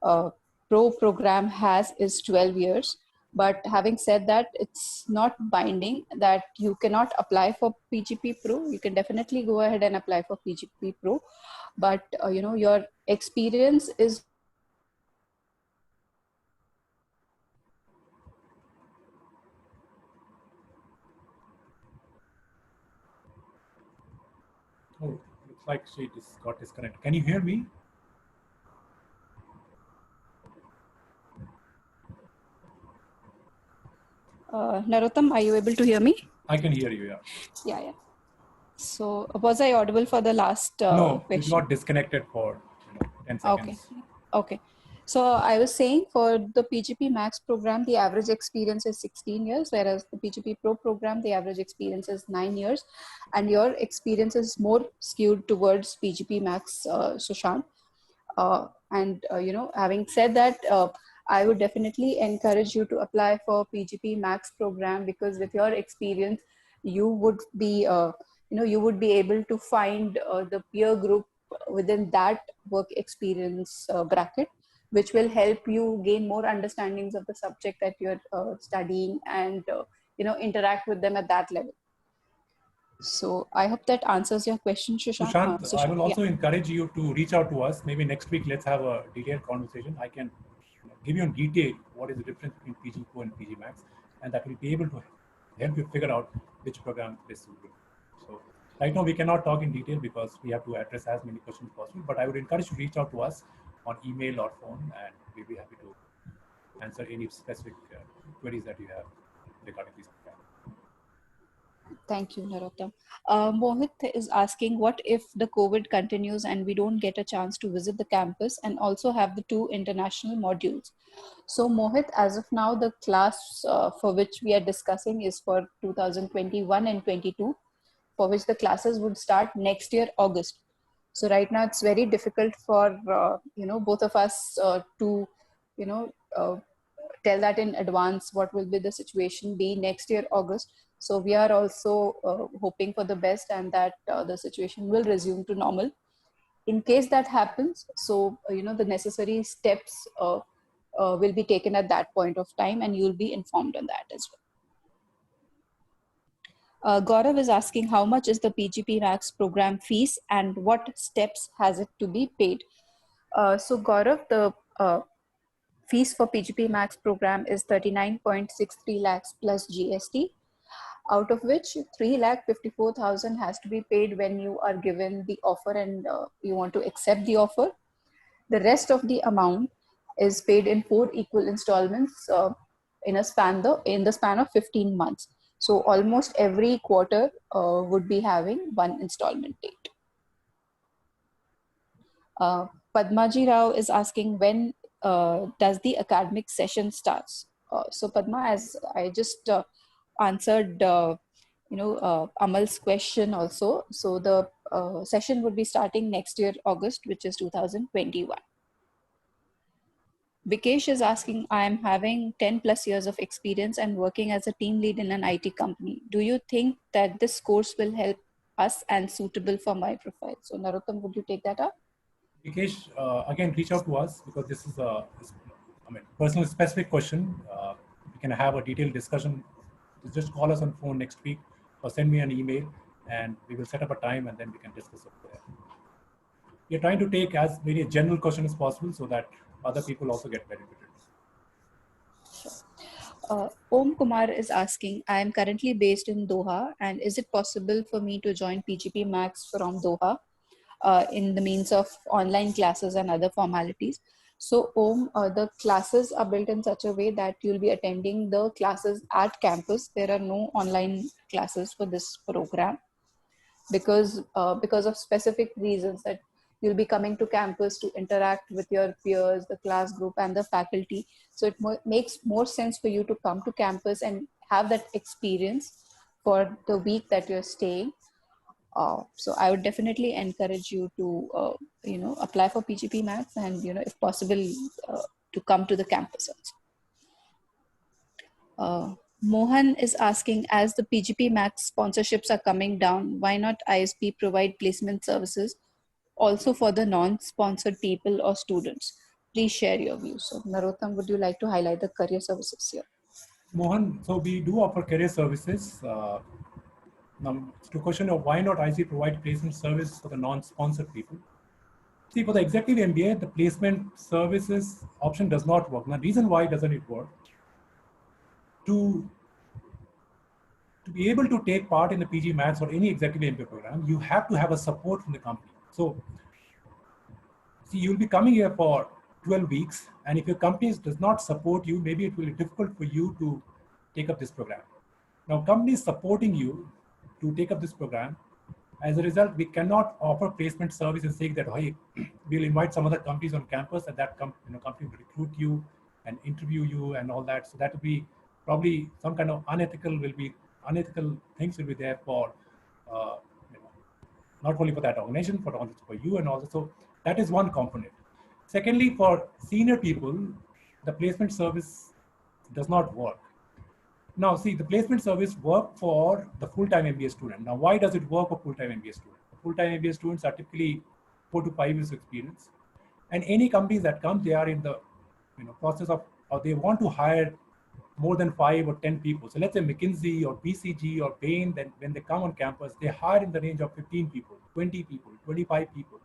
Pro program has is 12 years. But having said that, it's not binding that you cannot apply for PGP Pro. You can definitely go ahead and apply for PGP Pro. But, your experience is Oh, looks like she got disconnected. Can you hear me? Narottam, are you able to hear me? I can hear you, yeah. Yeah. So was I audible for the last no, question? you got disconnected for 10 seconds. Okay. So I was saying for the PGP Max program, the average experience is 16 years, whereas the PGP Pro program, the average experience is 9 years. And your experience is more skewed towards PGP Max, Sushant. Having said that, I would definitely encourage you to apply for PGP Max program, because with your experience, you would be able to find the peer group within that work experience bracket, which will help you gain more understandings of the subject that you're studying and interact with them at that level. So I hope that answers your question, Sushant. Sushant, I will also encourage you to reach out to us. Maybe next week, let's have a detailed conversation. I can give you in detail what is the difference between PG Pro and PG Max, and that will be able to help you figure out which program is suitable. So right now we cannot talk in detail because we have to address as many questions as possible, but I would encourage you to reach out to us on email or phone, and we'll be happy to answer any specific queries that you have regarding these programs. Thank you, Narottam. Mohit is asking, what if the COVID continues and we don't get a chance to visit the campus and also have the 2 international modules? So Mohit, as of now, the class for which we are discussing is for 2021 and 22, for which the classes would start next year, August. So right now it's very difficult for, both of us to, tell that in advance what will be the situation be next year, August. So we are also hoping for the best and that the situation will resume to normal. In case that happens, so, the necessary steps will be taken at that point of time, and you'll be informed on that as well. Gaurav is asking, how much is the PGP Max program fees and what steps has it to be paid? So Gaurav, the fees for PGP Max program is 39.63 lakhs plus GST, out of which 3,54,000 has to be paid when you are given the offer and you want to accept the offer. The rest of the amount is paid in 4 equal installments in the span of 15 months. So almost every quarter would be having one installment date. Padmaji Rao is asking, when does the academic session starts? So Padma, as I just answered, Amal's question also. So the session would be starting next year, August, which is 2021. Vikesh is asking, I am having 10 plus years of experience and working as a team lead in an IT company. Do you think that this course will help us and suitable for my profile? So Narottam, would you take that up? Vikesh, again, reach out to us because this is a personal specific question. We can have a detailed discussion. Just call us on phone next week or send me an email and we will set up a time and then we can discuss it there. We are trying to take as many general questions as possible so that other people also get benefited. Om Kumar is asking, I am currently based in Doha, and is it possible for me to join PGP Max from Doha in the means of online classes and other formalities? So Om, the classes are built in such a way that you'll be attending the classes at campus. There are no online classes for this program because of specific reasons that you'll be coming to campus to interact with your peers, the class group, and the faculty. So it makes more sense for you to come to campus and have that experience for the week that you're staying. So I would definitely encourage you to, apply for PGP Max and, if possible, to come to the campus also. Mohan is asking, as the PGP Max sponsorships are coming down, why not ISB provide placement services also for the non-sponsored people or students? Please share your views. So Narottam, would you like to highlight the career services here? Mohan, so we do offer career services. Now, to question of why not IC provide placement service for the non-sponsored people. See, for the executive MBA, the placement services option does not work. Now, the reason why doesn't it work? To be able to take part in the PG Max or any executive MBA program, you have to have a support from the company. So, see, you'll be coming here for 12 weeks, and if your company does not support you, maybe it will be difficult for you to take up this program. Now, companies supporting you to take up this program. As a result, we cannot offer placement service and saying that, hey, we'll invite some other companies on campus and that company will recruit you and interview you and all that. So that will be probably some kind of unethical things will be there for, not only for that organization, but also for you and also. So that is one component. Secondly, for senior people, the placement service does not work. Now, see, the placement service work for the full-time MBA student. Now, why does it work for full-time MBA students? Full-time MBA students are typically 4 to 5 years experience. And any companies that come, they are in the process of, or they want to hire more than 5 or 10 people. So let's say McKinsey or BCG or Bain, then when they come on campus, they hire in the range of 15 people, 20 people, 25 people.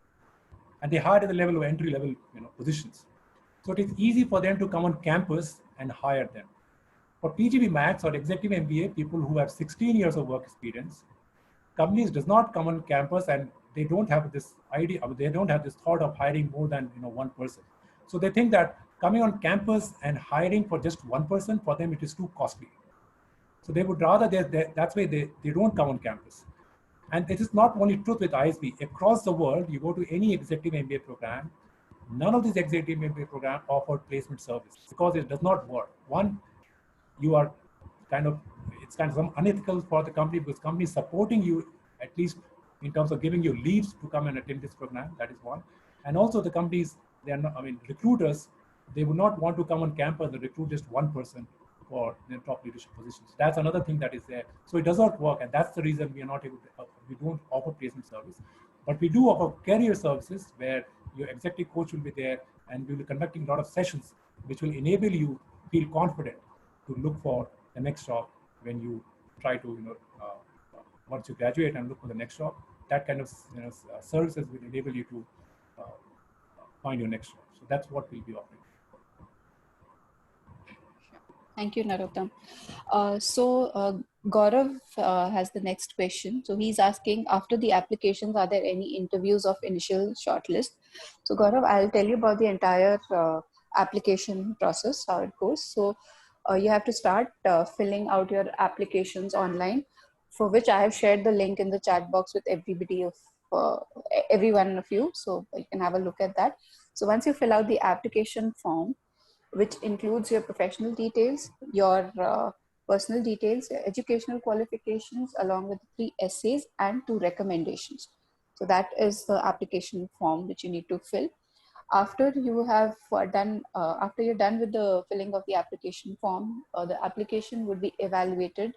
And they hire at the level of entry-level positions. So it is easy for them to come on campus and hire them. For PGP Max or executive MBA, people who have 16 years of work experience, companies does not come on campus and they don't have this idea, they don't have this thought of hiring more than one person. So they think that coming on campus and hiring for just one person, for them it is too costly. So they would rather, that's why they don't come on campus. And this is not only true with ISB. Across the world, you go to any executive MBA program, none of these executive MBA programs offer placement service because it does not work. One, you are it's kind of unethical for the company because company is supporting you at least in terms of giving you leads to come and attend this program. That is one. And also the companies, they are not, recruiters, they would not want to come on campus and recruit just one person for their top leadership positions. That's another thing that is there. So it does not work. And that's the reason we are not able to, we don't offer placement service. But we do offer career services where your executive coach will be there and we will be conducting a lot of sessions which will enable you feel confident to look for the next job when you try to, once you graduate and look for the next job. That kind of services will enable you to find your next job. So that's what we'll be offering. Thank you, Narottam. Gaurav has the next question. So he's asking, after the applications, are there any interviews of initial shortlist? So Gaurav, I'll tell you about the entire application process, how it goes. So you have to start filling out your applications online, for which I have shared the link in the chat box with every one of you. So you can have a look at that. So once you fill out the application form, which includes your professional details, your personal details, your educational qualifications, along with 3 essays and 2 recommendations. So that is the application form which you need to fill. After you have after you're done with the filling of the application form, the application would be evaluated,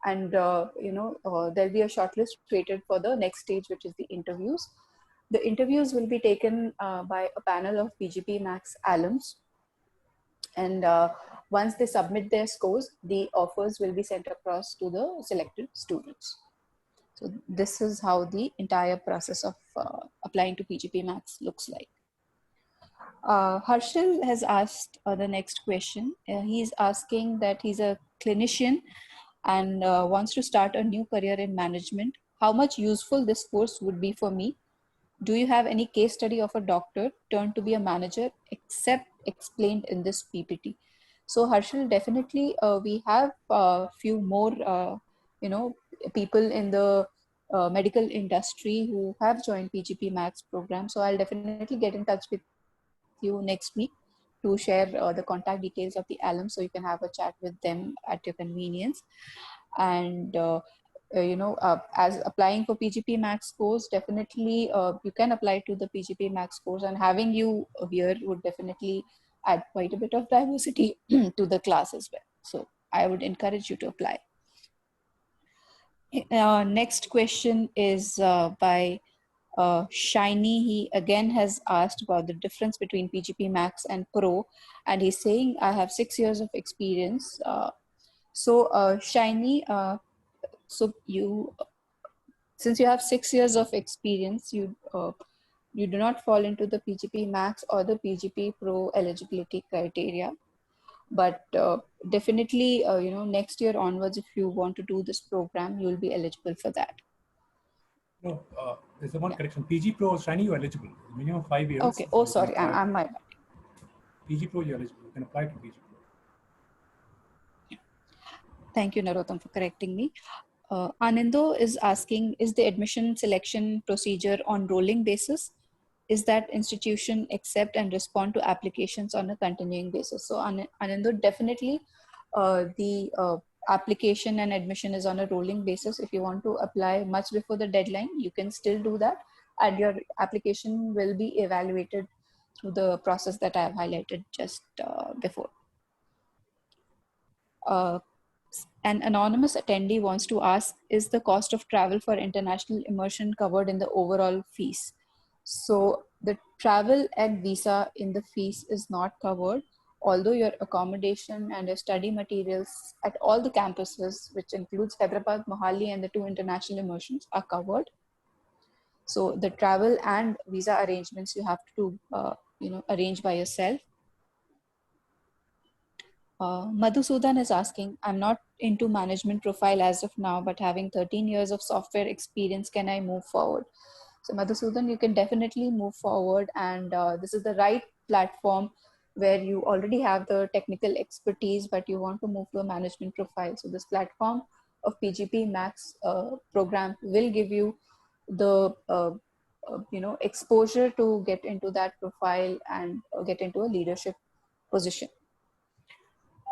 and there'll be a shortlist created for the next stage, which is the interviews. The interviews will be taken by a panel of PGP Max alums, and once they submit their scores, the offers will be sent across to the selected students. So this is how the entire process of applying to PGP Max looks like. Harshal has asked the next question. He's asking that he's a clinician and wants to start a new career in management. How much useful this course would be for me? Do you have any case study of a doctor turned to be a manager except explained in this PPT? So Harshal, definitely we have a few more people in the medical industry who have joined PGP Max program. So I'll definitely get in touch with you next week to share the contact details of the alum, so you can have a chat with them at your convenience. And as applying for PGP Max course, definitely you can apply to the PGP Max course, and having you here would definitely add quite a bit of diversity to the class as well. So I would encourage you to apply. Next question is by Shiny. He again has asked about the difference between PGP Max and Pro, and he's saying, I have 6 years of experience. Shiny, so since you have 6 years of experience, you do not fall into the PGP Max or the PGP Pro eligibility criteria. But definitely, next year onwards, if you want to do this program, you will be eligible for that. No, there's a one correction. PG Pro, Shiny, you're eligible. Minimum 5 years. Okay. Oh, sorry. I'm my bad. PG Pro, you're eligible. You can apply to PG Pro. Thank you, Narottam, for correcting me. Anando is asking, is the admission selection procedure on rolling basis? Is that institution accept and respond to applications on a continuing basis? So Anando, definitely the application and admission is on a rolling basis. If you want to apply much before the deadline, you can still do that, and your application will be evaluated through the process that I have highlighted just before. An anonymous attendee wants to ask, is the cost of travel for international immersion covered in the overall fees? So the travel and visa in the fees is not covered, although your accommodation and your study materials at all the campuses, which includes Hyderabad, Mohali, and the 2 international immersions, are covered. So the travel and visa arrangements you have to arrange by yourself. Madhusudan is asking, I'm not into management profile as of now, but having 13 years of software experience, can I move forward? So Madhusudan, you can definitely move forward, and this is the right platform where you already have the technical expertise, but you want to move to a management profile. So this platform of PGP Max program will give you the exposure to get into that profile and get into a leadership position.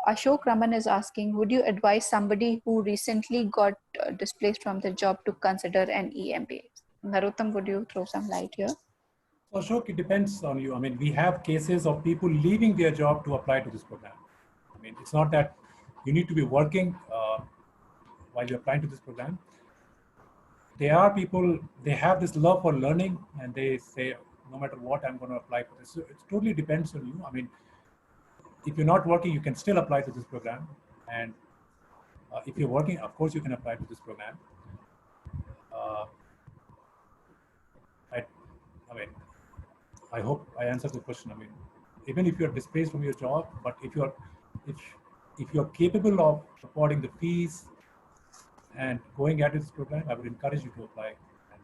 Ashok Raman is asking, would you advise somebody who recently got displaced from their job to consider an EMBA? Narottam, would you throw some light here? So Ashok, it depends on you. I mean, we have cases of people leaving their job to apply to this program. I mean, it's not that you need to be working while you're applying to this program. There are people, they have this love for learning, and they say, no matter what, I'm going to apply for this. So it totally depends on you. I mean, if you're not working, you can still apply to this program. And if you're working, of course, you can apply to this program. I hope I answered the question. I mean, even if you're displaced from your job, but if you're capable of affording the fees and going at this program, I would encourage you to apply and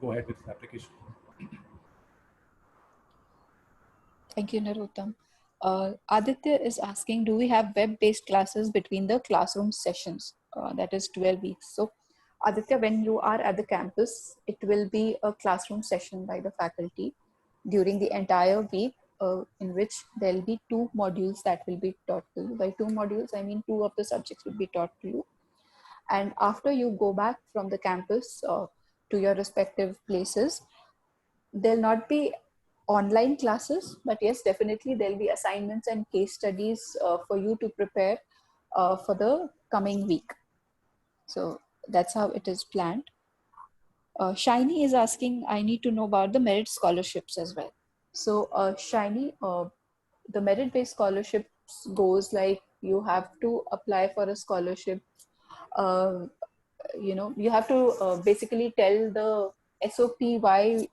go ahead with the application. Thank you, Narottam. Aditya is asking, do we have web-based classes between the classroom sessions? That is 12 weeks. So Aditya, when you are at the campus, it will be a classroom session by the faculty during the entire week, in which there'll be 2 modules that will be taught to you. By 2 modules, I mean 2 of the subjects will be taught to you. And after you go back from the campus to your respective places, there'll not be online classes, but yes, definitely there'll be assignments and case studies for you to prepare for the coming week. So that's how it is planned. Shiny is asking, I need to know about the merit scholarships as well. So Shiny, the merit-based scholarships goes like you have to apply for a scholarship. You have to basically tell the SOP why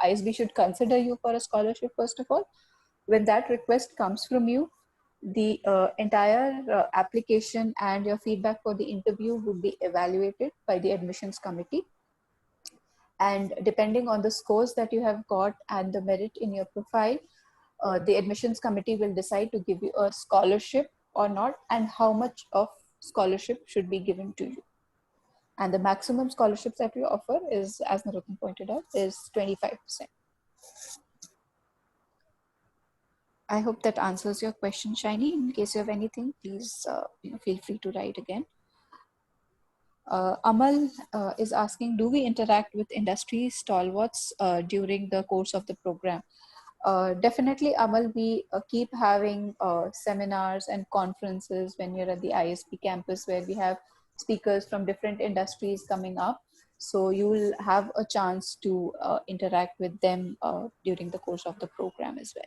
ISB should consider you for a scholarship first of all. When that request comes from you, the entire application and your feedback for the interview would be evaluated by the admissions committee. And depending on the scores that you have got and the merit in your profile, the admissions committee will decide to give you a scholarship or not, and how much of scholarship should be given to you. And the maximum scholarships that we offer is, as Narottam pointed out, is 25%. I hope that answers your question, Shiny. In case you have anything, please feel free to write again. Amal is asking, do we interact with industry stalwarts during the course of the program? Definitely, Amal, we keep having seminars and conferences when you're at the ISB campus, where we have speakers from different industries coming up. So you will have a chance to interact with them during the course of the program as well.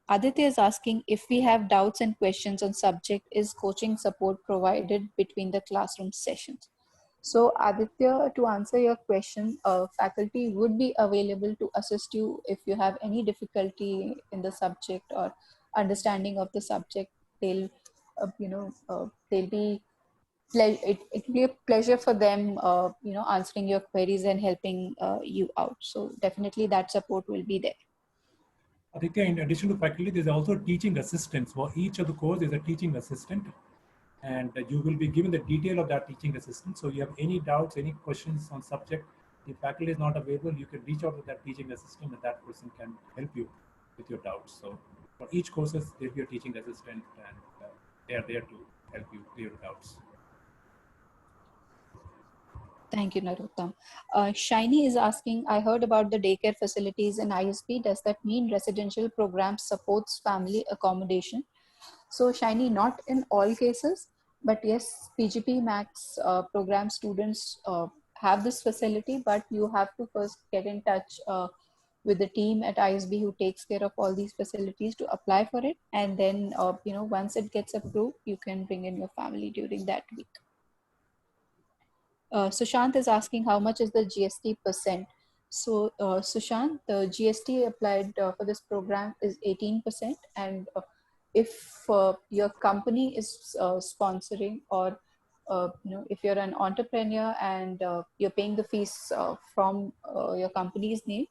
Aditya is asking, if we have doubts and questions on subject, is coaching support provided between the classroom sessions? So Aditya, to answer your question, faculty would be available to assist you if you have any difficulty in the subject or understanding of the subject. They'll, they'll be, it will be a pleasure for them, answering your queries and helping you out. So definitely that support will be there. Aditya, in addition to faculty, there's also teaching assistants. For each of the course, there's a teaching assistant, and you will be given the detail of that teaching assistant. So you have any doubts, any questions on subject, if faculty is not available, you can reach out to that teaching assistant, and that person can help you with your doubts. So for each courses, there'll be a teaching assistant, and they are there to help you clear your doubts. Thank you, Narottam. Shiny is asking, I heard about the daycare facilities in ISB. Does that mean residential program supports family accommodation? So Shiny, not in all cases, but yes, PGP Max program students have this facility, but you have to first get in touch with the team at ISB who takes care of all these facilities to apply for it. And then, once it gets approved, you can bring in your family during that week. Sushant is asking, how much is the GST percent? So Sushant, the GST applied for this program is 18%. And if your company is sponsoring, or if you're an entrepreneur and you're paying the fees from your company's name,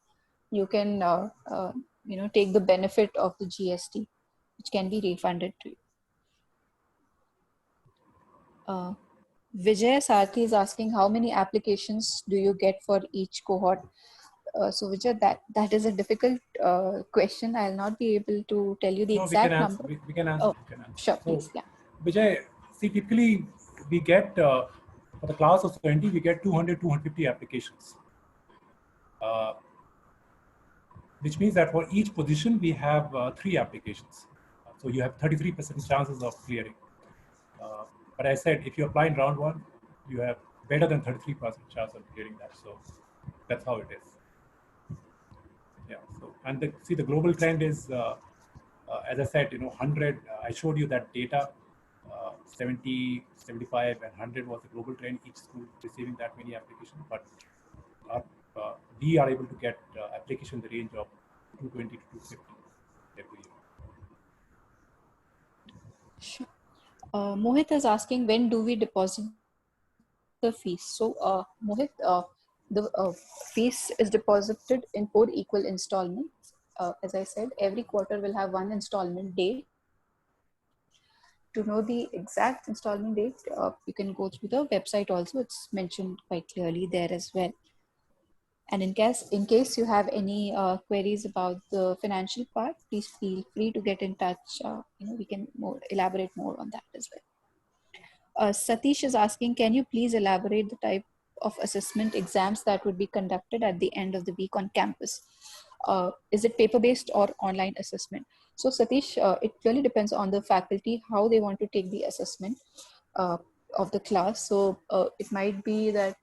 you can take the benefit of the GST, which can be refunded to you. Vijay Sarthi is asking, how many applications do you get for each cohort? So Vijay, that is a difficult question. I'll not be able to tell you the exact number. We can answer. Oh, sure, please. Yeah. Vijay, see, typically we get, for the class of 20, we get 200, 250 applications. Which means that for each position, we have 3 applications. So you have 33% chances of clearing. But I said, if you apply in round 1, you have better than 33% chance of clearing that. So that's how it is. Yeah. So, and the global trend is, as I said, 100. I showed you that data. 70, 75, and 100 was the global trend. Each school receiving that many applications, but we are able to get application in the range of 220 to 250 every year. Sure. Mohit is asking, when do we deposit the fees? So Mohit, The fees is deposited in 4 equal installments. As I said, every quarter will have one installment date. To know the exact installment date, you can go through the website also. It's mentioned quite clearly there as well. And in case you have any queries about the financial part, please feel free to get in touch. We can elaborate more on that as well. Satish is asking, can you please elaborate the type of assessment exams that would be conducted at the end of the week on campus? Is it paper-based or online assessment? So Satish, it really depends on the faculty, how they want to take the assessment of the class. So it might be that,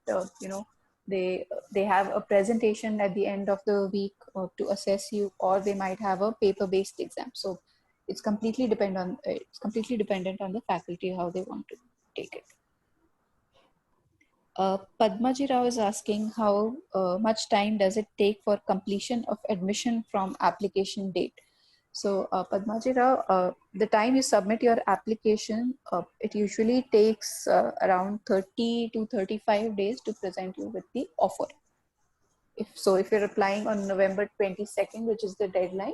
they have a presentation at the end of the week to assess you, or they might have a paper-based exam. So it's completely dependent on the faculty, how they want to take it. Padmaji Rao is asking how much time does it take for completion of admission from application date? So Padmaji Rao, the time you submit your application, it usually takes around 30 to 35 days to present you with the offer. If you're applying on November 22nd, which is the deadline,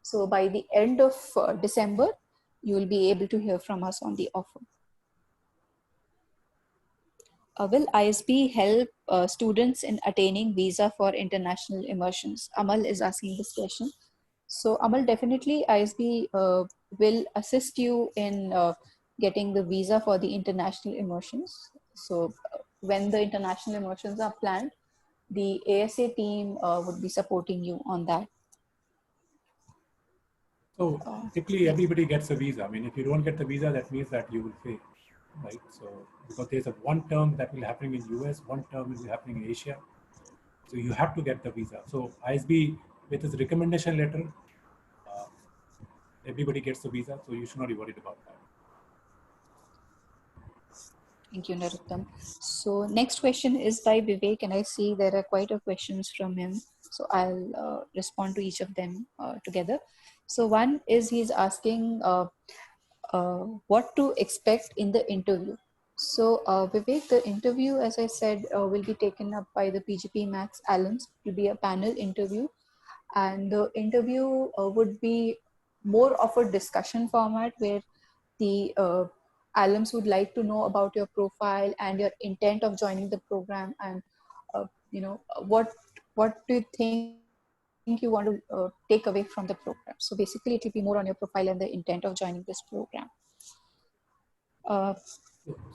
so by the end of December, you will be able to hear from us on the offer. Will ISB help students in attaining visa for international immersions? Amal is asking this question. So Amal, definitely ISB will assist you in getting the visa for the international immersions. So when the international immersions are planned, the ASA team would be supporting you on that. So typically everybody gets a visa. I mean, if you don't get the visa, that means that you will fail, right? So because there's one term that will happen in US, one term will be happening in Asia. So you have to get the visa. So ISB with his recommendation letter, everybody gets the visa. So you should not be worried about that. Thank you, Narottam. So next question is by Vivek, and I see there are quite a questions from him. So I'll respond to each of them together. So one is he's asking what to expect in the interview. So Vivek, the interview, as I said, will be taken up by the PGP Max alums. It will be a panel interview, and the interview would be more of a discussion format where the alums would like to know about your profile and your intent of joining the program, and what do you think you want to take away from the program. So basically it will be more on your profile and the intent of joining this program.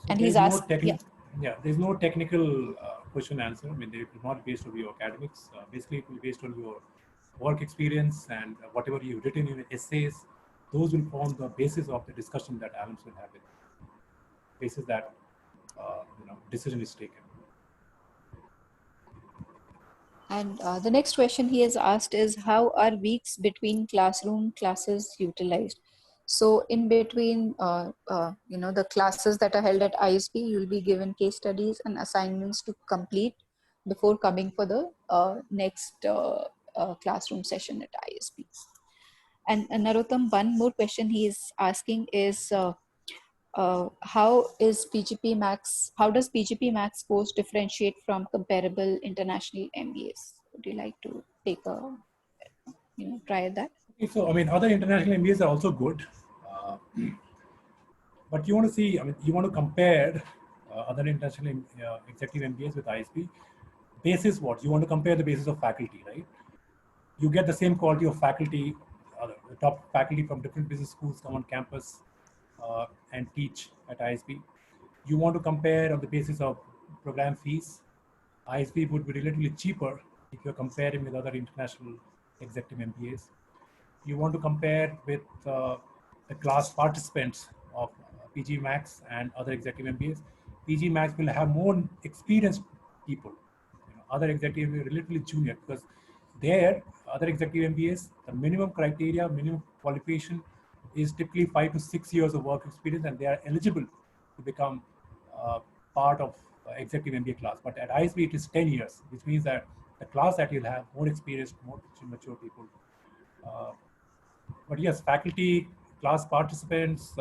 And he's asked, there's no technical question answer. I mean, they will not based on your academics. Basically, it will be based on your work experience and whatever you've written in your essays. Those will form the basis of the discussion that alums will have. Basis that decision is taken. And the next question he has asked is, how are weeks between classroom classes utilized? So in between, the classes that are held at ISB, you'll be given case studies and assignments to complete before coming for the next classroom session at ISB. And Narottam, one more question he is asking is, how does PGP Max course differentiate from comparable international MBAs? Would you like to take try that? Okay, so I mean, other international MBAs are also good, but you want to see, I mean, you want to compare other international executive MBAs with ISB. Basis what? You want to compare the basis of faculty, right? You get the same quality of faculty, the top faculty from different business schools come on campus and teach at ISB. You want to compare on the basis of program fees. ISB would be relatively cheaper if you're comparing with other international executive MBAs. You want to compare with the class participants of PG Max and other executive MBAs. PG Max will have more experienced people. Other executive MBAs are relatively junior, because there, other executive MBAs, the minimum criteria, minimum qualification is typically 5 to 6 years of work experience, and they are eligible to become part of executive MBA class. But at ISB, it is 10 years, which means that the class that you'll have more experienced, more mature people. But yes, faculty, class participants,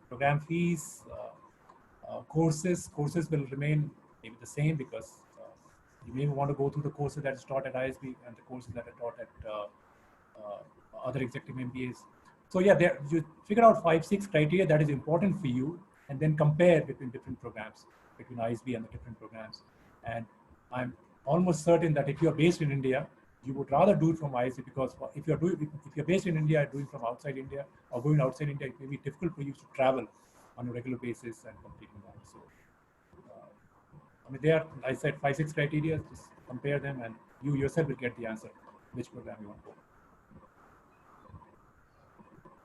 program fees, courses will remain maybe the same, because You may want to go through the courses that is taught at ISB and the courses that are taught at other executive MBAs. So yeah, you figure out 5-6 criteria that is important for you, and then compare between different programs, between ISB and the different programs. And I'm almost certain that if you're based in India, you would rather do it from ISB, because if you're based in India and doing from outside India or going outside India, it may be difficult for you to travel on a regular basis and completing that. So, I mean, there, I said 5-6 criteria, just compare them and you yourself will get the answer, which program you want to go.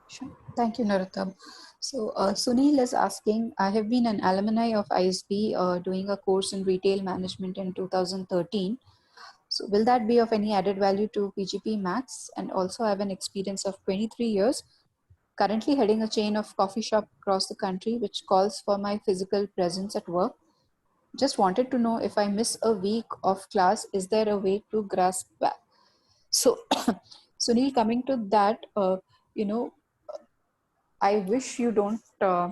Sure. Thank you, Narottam. So Sunil is asking, I have been an alumni of ISB doing a course in retail management in 2013. So will that be of any added value to PGP Max? And also I have an experience of 23 years, currently heading a chain of coffee shop across the country, which calls for my physical presence at work. Just wanted to know, if I miss a week of class, is there a way to grasp back? So Sunil, coming to that, I wish you don't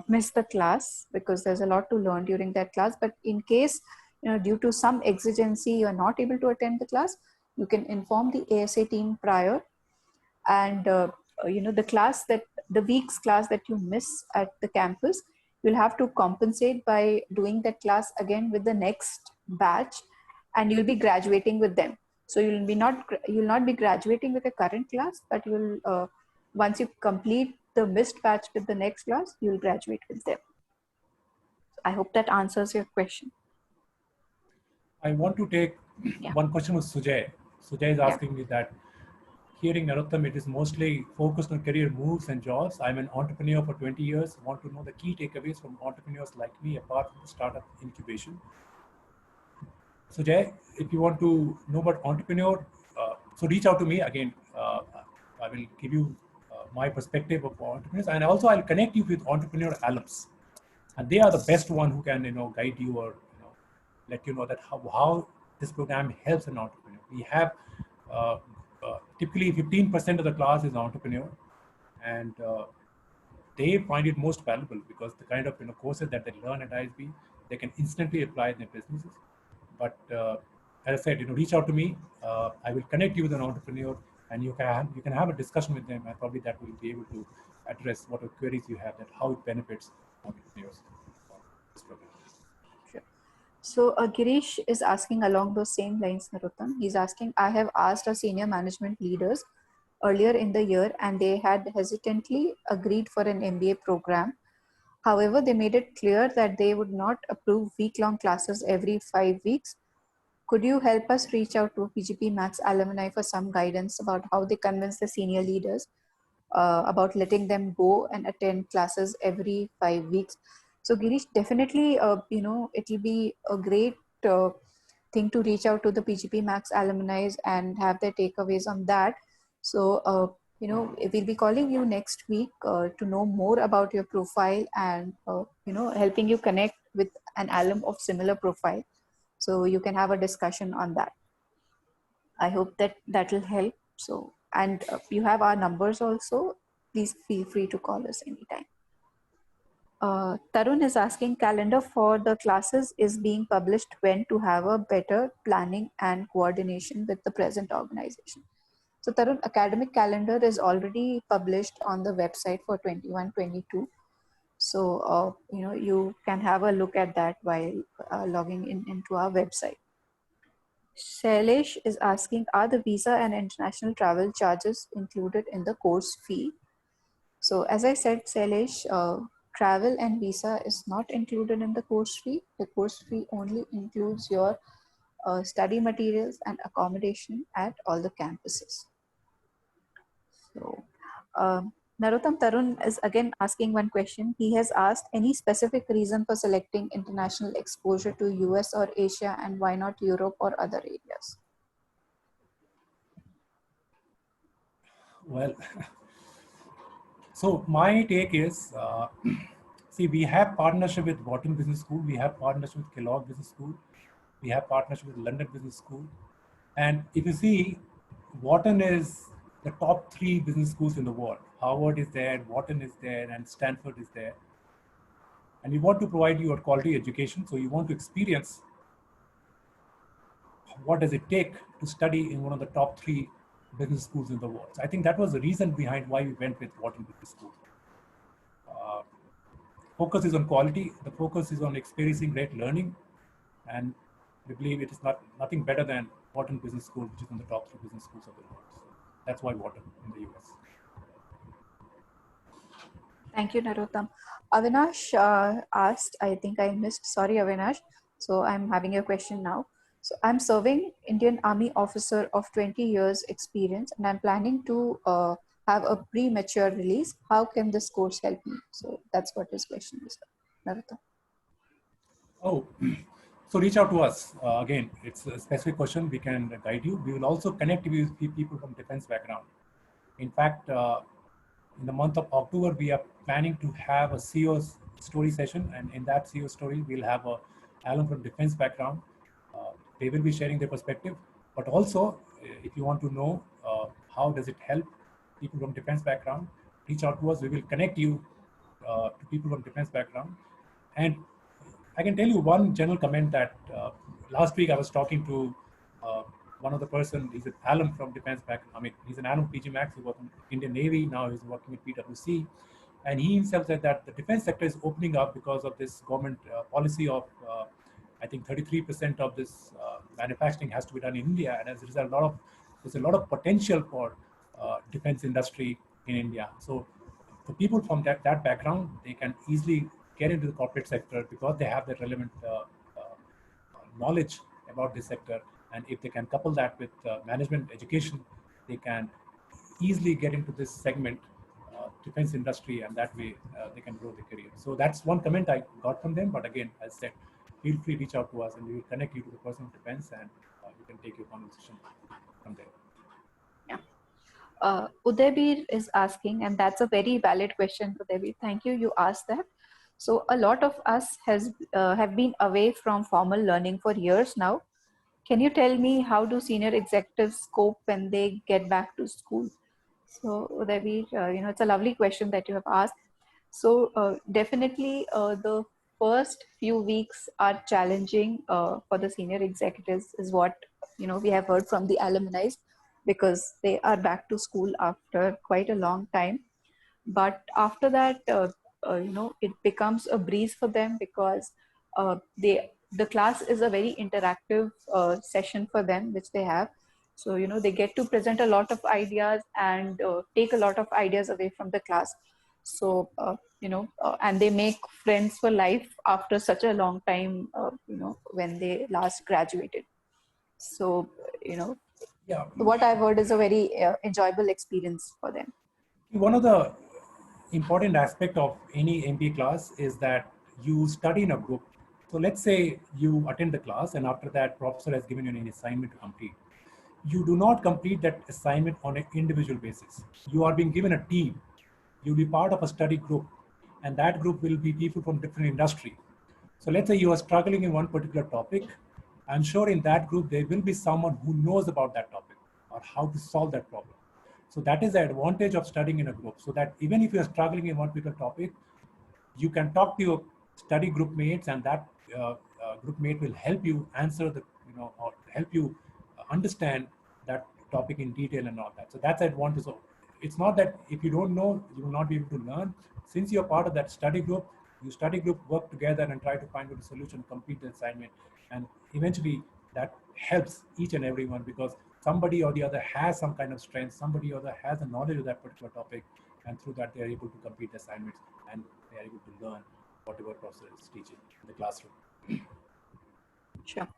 miss the class, because there's a lot to learn during that class. But in case, due to some exigency, you're not able to attend the class, you can inform the ASA team prior. And, the week's class that you miss at the campus, you'll have to compensate by doing that class again with the next batch, and you'll be graduating with them. So you'll not be graduating with a current class, but you'll, once you complete the missed batch with the next class, you'll graduate with them. I hope that answers your question. I want to take one question with Sujay. Sujay is asking me that, hearing Narottam, it is mostly focused on career moves and jobs. I'm an entrepreneur for 20 years. Want to know the key takeaways from entrepreneurs like me, apart from the startup incubation. Sujay, if you want to know about entrepreneur, so reach out to me again. I will give you my perspective of entrepreneurs, and also I'll connect you with entrepreneur alums, and they are the best one who can guide you, or let you know that how this program helps an entrepreneur. We have typically 15% of the class is entrepreneur, and they find it most valuable because the kind of courses that they learn at ISB, they can instantly apply in their businesses. But as I said, reach out to me. I will connect you with an entrepreneur, and you can have a discussion with them, and probably that will be able to address whatever queries you have, that how it benefits entrepreneurs. This program. Sure. So Girish is asking along those same lines, Narottam. He's asking, I have asked our senior management leaders earlier in the year, and they had hesitantly agreed for an MBA program. However, they made it clear that they would not approve week-long classes every 5 weeks. Could you help us reach out to PGP Max alumni for some guidance about how they convince the senior leaders about letting them go and attend classes every 5 weeks? So Girish, definitely, it will be a great thing to reach out to the PGP Max alumni and have their takeaways on that. So, we'll be calling you next week to know more about your profile and, helping you connect with an alum of similar profile. So you can have a discussion on that. I hope that will help. So, and you have our numbers also. Please feel free to call us anytime. Tarun is asking, calendar for the classes is being published when to have a better planning and coordination with the present organization. So Tarun, academic calendar is already published on the website for 21-22. So, you can have a look at that while logging into our website. Shailesh is asking, are the visa and international travel charges included in the course fee? So as I said, Shailesh, travel and visa is not included in the course fee. The course fee only includes your study materials and accommodation at all the campuses. So, Narottam, Tarun is again asking one question. He has asked, any specific reason for selecting international exposure to US or Asia, and why not Europe or other areas? Well, so my take is, see, we have partnership with Wharton Business School, we have partnership with Kellogg Business School, we have partnership with London Business School. And if you see, Wharton is the top 3 business schools in the world. Harvard is there, Wharton is there, and Stanford is there. And we want to provide you a quality education. So you want to experience what does it take to study in one of the top 3 business schools in the world. So I think that was the reason behind why we went with Wharton Business School. Focus is on quality. The focus is on experiencing great learning, and we believe it is nothing better than Wharton Business School, which is in the top 3 business schools of the world. So that's why Wharton in the US. Thank you, Narottam. Avinash asked, I think I missed, sorry, Avinash. So I'm having a question now. So I'm serving Indian Army officer of 20 years experience, and I'm planning to have a premature release. How can this course help me? So that's what his question is, Narottam. Oh, so reach out to us. Again, it's a specific question. We can guide you. We will also connect you with people from defense background. In fact, in the month of October, we are planning to have a CEO story session, and in that CEO story, we'll have a Alan from defense background. They will be sharing their perspective, but also, if you want to know how does it help people from defense background, reach out to us. We will connect you to people from defense background. And I can tell you one general comment that last week I was talking to one of the person. He's an alum from defense background. I mean, he's an alum PG Max. He worked in Indian Navy. Now he's working with PwC. And he himself said that the defense sector is opening up because of this government policy of, I think 33% of this manufacturing has to be done in India. And as a result, there's a lot of potential for defense industry in India. So for people from that background, they can easily get into the corporate sector because they have the relevant knowledge about this sector. And if they can couple that with management education, they can easily get into this segment, defense industry, and that way they can grow their career. So that's one comment I got from them. But again, as I said, feel free to reach out to us and we will connect you to the person of defense, and you can take your conversation from there. Udaybir is asking, and that's a very valid question, Udaybir. Thank you. You asked that. So a lot of us have been away from formal learning for years now. Can you tell me how do senior executives cope when they get back to school? So Udaybir, it's a lovely question that you have asked. So definitely the first few weeks are challenging for the senior executives is what, we have heard from the alumni, because they are back to school after quite a long time. But after that, it becomes a breeze for them, because the class is a very interactive session for them, which they have. So, they get to present a lot of ideas and take a lot of ideas away from the class. So, and they make friends for life after such a long time, when they last graduated. So, Yeah. what I've heard is a very enjoyable experience for them. One of the important aspect of any MBA class is that you study in a group. So let's say you attend the class and after that professor has given you an assignment to complete. You do not complete that assignment on an individual basis. You are being given a team. You'll be part of a study group, and that group will be people from different industry. So let's say you are struggling in one particular topic. I'm sure in that group there will be someone who knows about that topic or how to solve that problem. So that is the advantage of studying in a group. So that even if you are struggling in one particular topic, you can talk to your study group mates, and that group mate will help you answer or help you understand that topic in detail and all that. So that's the advantage. So it's not that if you don't know, you will not be able to learn. Since you're part of that study group, you study group work together and try to find a solution, complete the assignment. And eventually that helps each and everyone, because somebody or the other has some kind of strength, somebody or other has a knowledge of that particular topic, and through that they are able to complete the assignments and they are able to learn whatever professor is teaching in the classroom. Sure.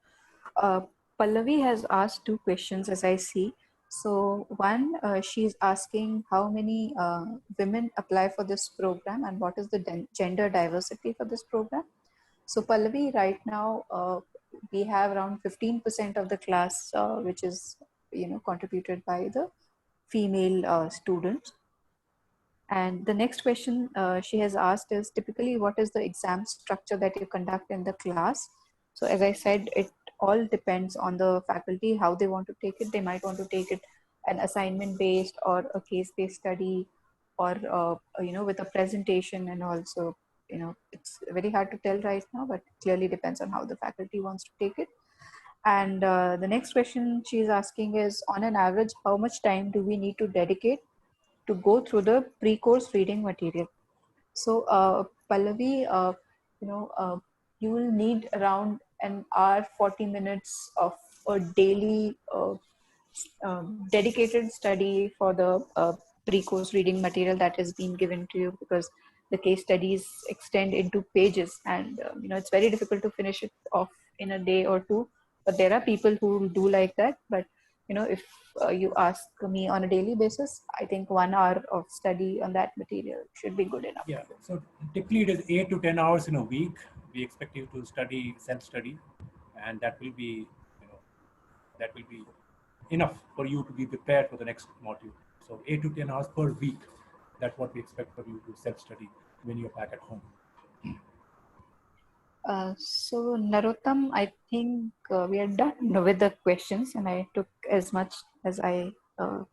Pallavi has asked two questions, as I see. So one, she's asking how many women apply for this program and what is the gender diversity for this program. So Pallavi, right now we have around 15% of the class, which is contributed by the female students. And the next question she has asked is, typically what is the exam structure that you conduct in the class? So as I said, it all depends on the faculty, how they want to take it. They might want to take it an assignment based or a case based study, or with a presentation. And also, it's very hard to tell right now, but clearly depends on how the faculty wants to take it. And the next question she's asking is, on an average, how much time do we need to dedicate to go through the pre-course reading material? So, Pallavi, you will need around an hour, 40 minutes of a daily dedicated study for the pre-course reading material that has been given to you, because the case studies extend into pages, and it's very difficult to finish it off in a day or two. But there are people who do like that. But if you ask me on a daily basis, I think 1 hour of study on that material should be good enough. Yeah, so typically it is 8 to 10 hours in a week. We expect you to study, self-study, and that will be, that will be enough for you to be prepared for the next module. So 8 to 10 hours per week. That's what we expect for you to self-study when you're back at home. So Narottam, I think we are done with the questions, and I took as much as I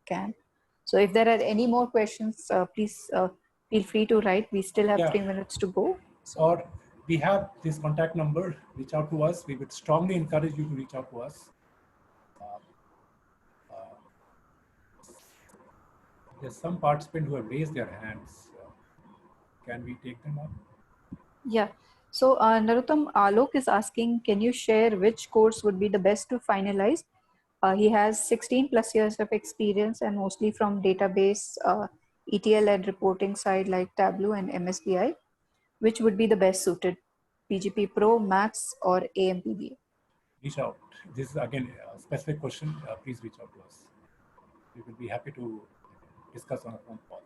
can. So if there are any more questions, please feel free to write. We still have Yeah. 3 minutes to go. So, Or we have this contact number, reach out to us. We would strongly encourage you to reach out to us. There's some participant who have raised their hands. Can we take them up? yeah. So Narottam, Alok is asking, can you share which course would be the best to finalize? He has 16 plus years of experience, and mostly from database, ETL and reporting side like Tableau and MSBI. Which would be the best suited, PGP Pro, Max, or AMPBA? Reach out. This is again a specific question. Please reach out to us. We will be happy to discuss on a phone call.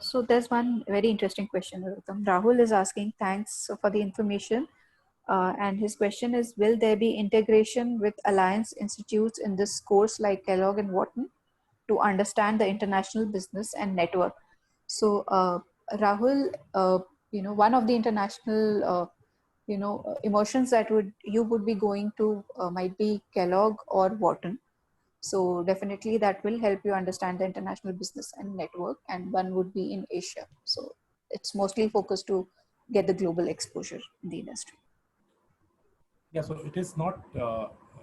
So there's one very interesting question. Rahul is asking, thanks for the information. And his question is, will there be integration with alliance institutes in this course like Kellogg and Wharton to understand the international business and network? So Rahul, one of the international emotions that you would be going to might be Kellogg or Wharton. So definitely that will help you understand the international business and network, and one would be in Asia. So it's mostly focused to get the global exposure in the industry. Yeah, so it is not,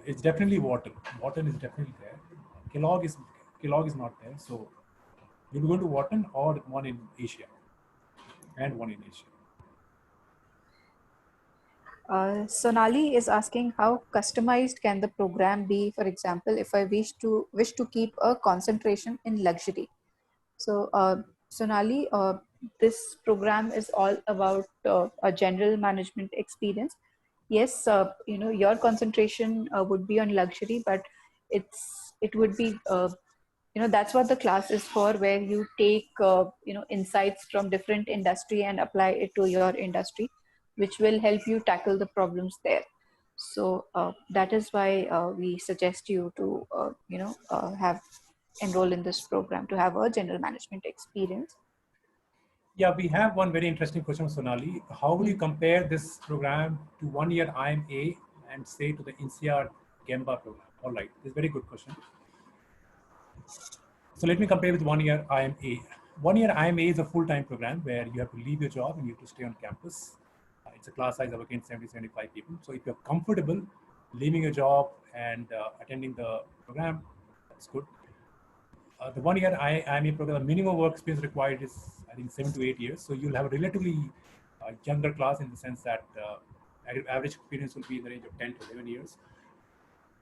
it's definitely Wharton. Wharton is definitely there. Kellogg is not there. So you'll be going to Wharton or one in Asia and one in Asia. Sonali is asking, how customized can the program be? For example, if I wish to keep a concentration in luxury. So Sonali, this program is all about a general management experience. Yes, your concentration would be on luxury, but it would be that's what the class is for, where you take insights from different industry and apply it to your industry, which will help you tackle the problems there. So that is why we suggest you to have enroll in this program to have a general management experience. Yeah, we have one very interesting question, Sonali. How would you compare this program to 1 year IMA and say to the INSEAD Gemba program? All right, this is a very good question. So let me compare with 1 year IMA. 1 year IMA is a full-time program where you have to leave your job and you have to stay on campus. It's a class size of again 70, 75 people. So if you're comfortable leaving your job and attending the program, that's good. The 1 year IMA program, the minimum work experience required is, I think, 7 to 8 years. So you'll have a relatively younger class in the sense that average experience will be in the range of 10 to 11 years.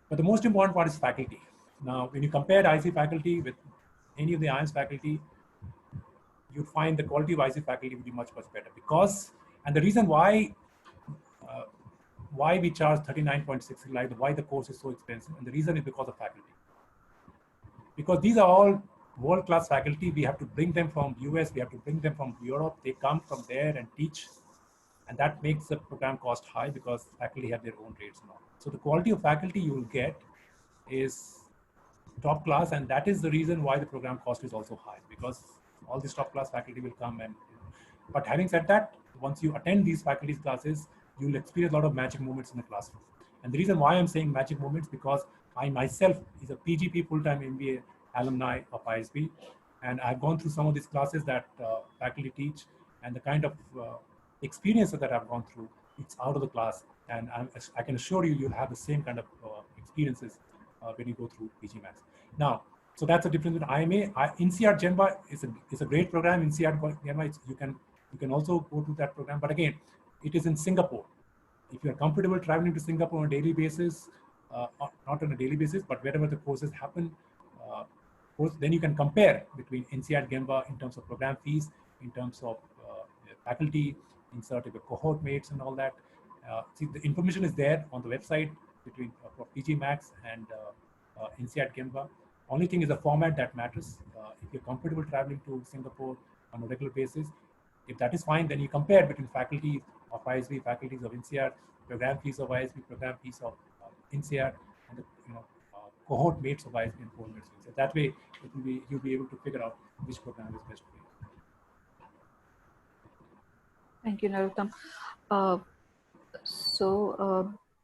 But the most important part is faculty. Now, when you compare IC faculty with any of the IIMS faculty, you'd find the quality of IC faculty would be much, much better. Because, and the reason why we charge 39.6 lakh, why the course is so expensive, and the reason is because of faculty. Because these are all world-class faculty. We have to bring them from US, we have to bring them from Europe. They come from there and teach. And that makes the program cost high because faculty have their own rates and all. So the quality of faculty you will get is top class, and that is the reason why the program cost is also high, because all these top class faculty will come. And but having said that, once you attend these faculty's classes, you'll experience a lot of magic moments in the classroom. And the reason why I'm saying magic moments, because I myself is a PGP full-time MBA alumni of ISB, and I've gone through some of these classes that faculty teach, and the kind of experiences that I've gone through it's out of the class. And I can assure you, you'll have the same kind of experiences when you go through PG Max. Now, so that's the difference with IMA. INSEAD Genva is a great program. INSEAD Genva, you can also go to that program. But again, it is in Singapore. If you're comfortable traveling to Singapore on a daily basis, not on a daily basis, but wherever the courses happen, then you can compare between INSEAD Genva in terms of program fees, in terms of faculty, insert your cohort mates and all that. See, the information is there on the website between for PG Max and INSEAD Genva. Only thing is the format that matters. If you're comfortable traveling to Singapore on a regular basis, if that is fine, then you compare between faculty of ISB, faculties of INSEAD, program fees of ISB, program fees of INSEAD, and the cohort mates of ISB and cohort mates of INSEAD. That way, you'll be able to figure out which program is best for you. Thank you, Narottam.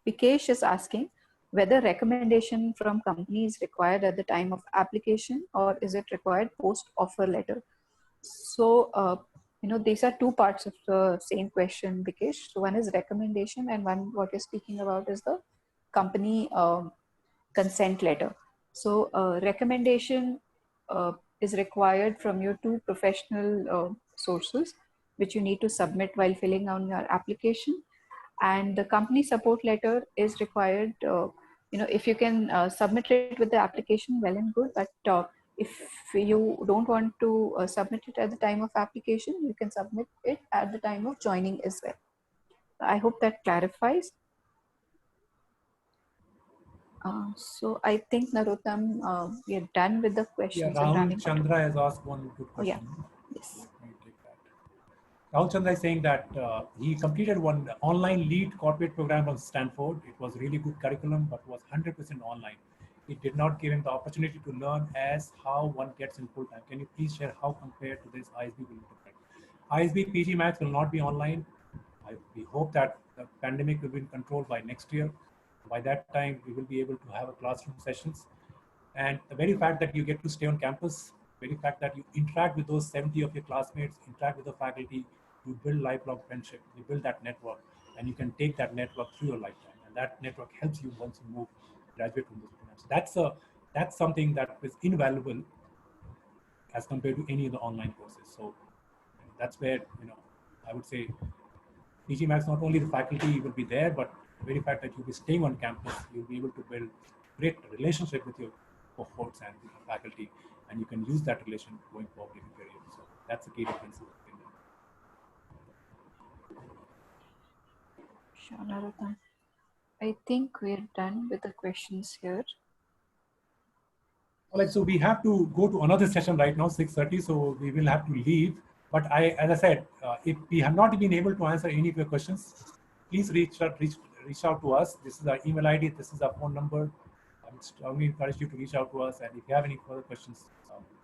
Vikesh is asking whether recommendation from company is required at the time of application or is it required post offer letter? So, these are two parts of the same question, Vikesh. So one is recommendation and one what you're speaking about is the company consent letter. So recommendation is required from your two professional sources, which you need to submit while filling out your application. And the company support letter is required, if you can submit it with the application, well and good, but if you don't want to submit it at the time of application, you can submit it at the time of joining as well. I hope that clarifies. So I think, Narottam, we are done with the questions. Yeah, Rahul Chandra has asked one good question. Oh, yeah. Yes. Rahul Chandra is saying that he completed one online lead corporate program on Stanford. It was really good curriculum, but was 100% online. It did not give him the opportunity to learn as how one gets in full time. Can you please share how compared to this ISB will be different? ISB PG Max will not be online. We hope that the pandemic will be in control by next year. By that time, we will be able to have a classroom sessions. And the very fact that you get to stay on campus, very fact that you interact with those 70 of your classmates, interact with the faculty, you build lifelong friendship, you build that network, and you can take that network through your lifetime. And that network helps you once you move, graduate from this program. So that's something that is invaluable as compared to any of the online courses. So that's where, I would say PG Max, not only the faculty will be there, but the very fact that you'll be staying on campus, you'll be able to build great relationship with your cohorts and faculty, and you can use that relation going forward in your career. So that's the key difference. Sure, Narottam. I think we're done with the questions here. All right, so we have to go to another session right now, 6:30. So we will have to leave. But as I said, if we have not been able to answer any of your questions, please reach out to us. This is our email ID. This is our phone number. I would strongly encourage you to reach out to us. And if you have any further questions,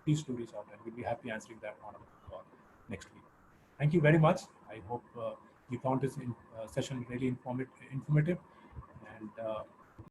please do reach out, and we'll be happy answering that on next week. Thank you very much. I hope you found this session really informative. And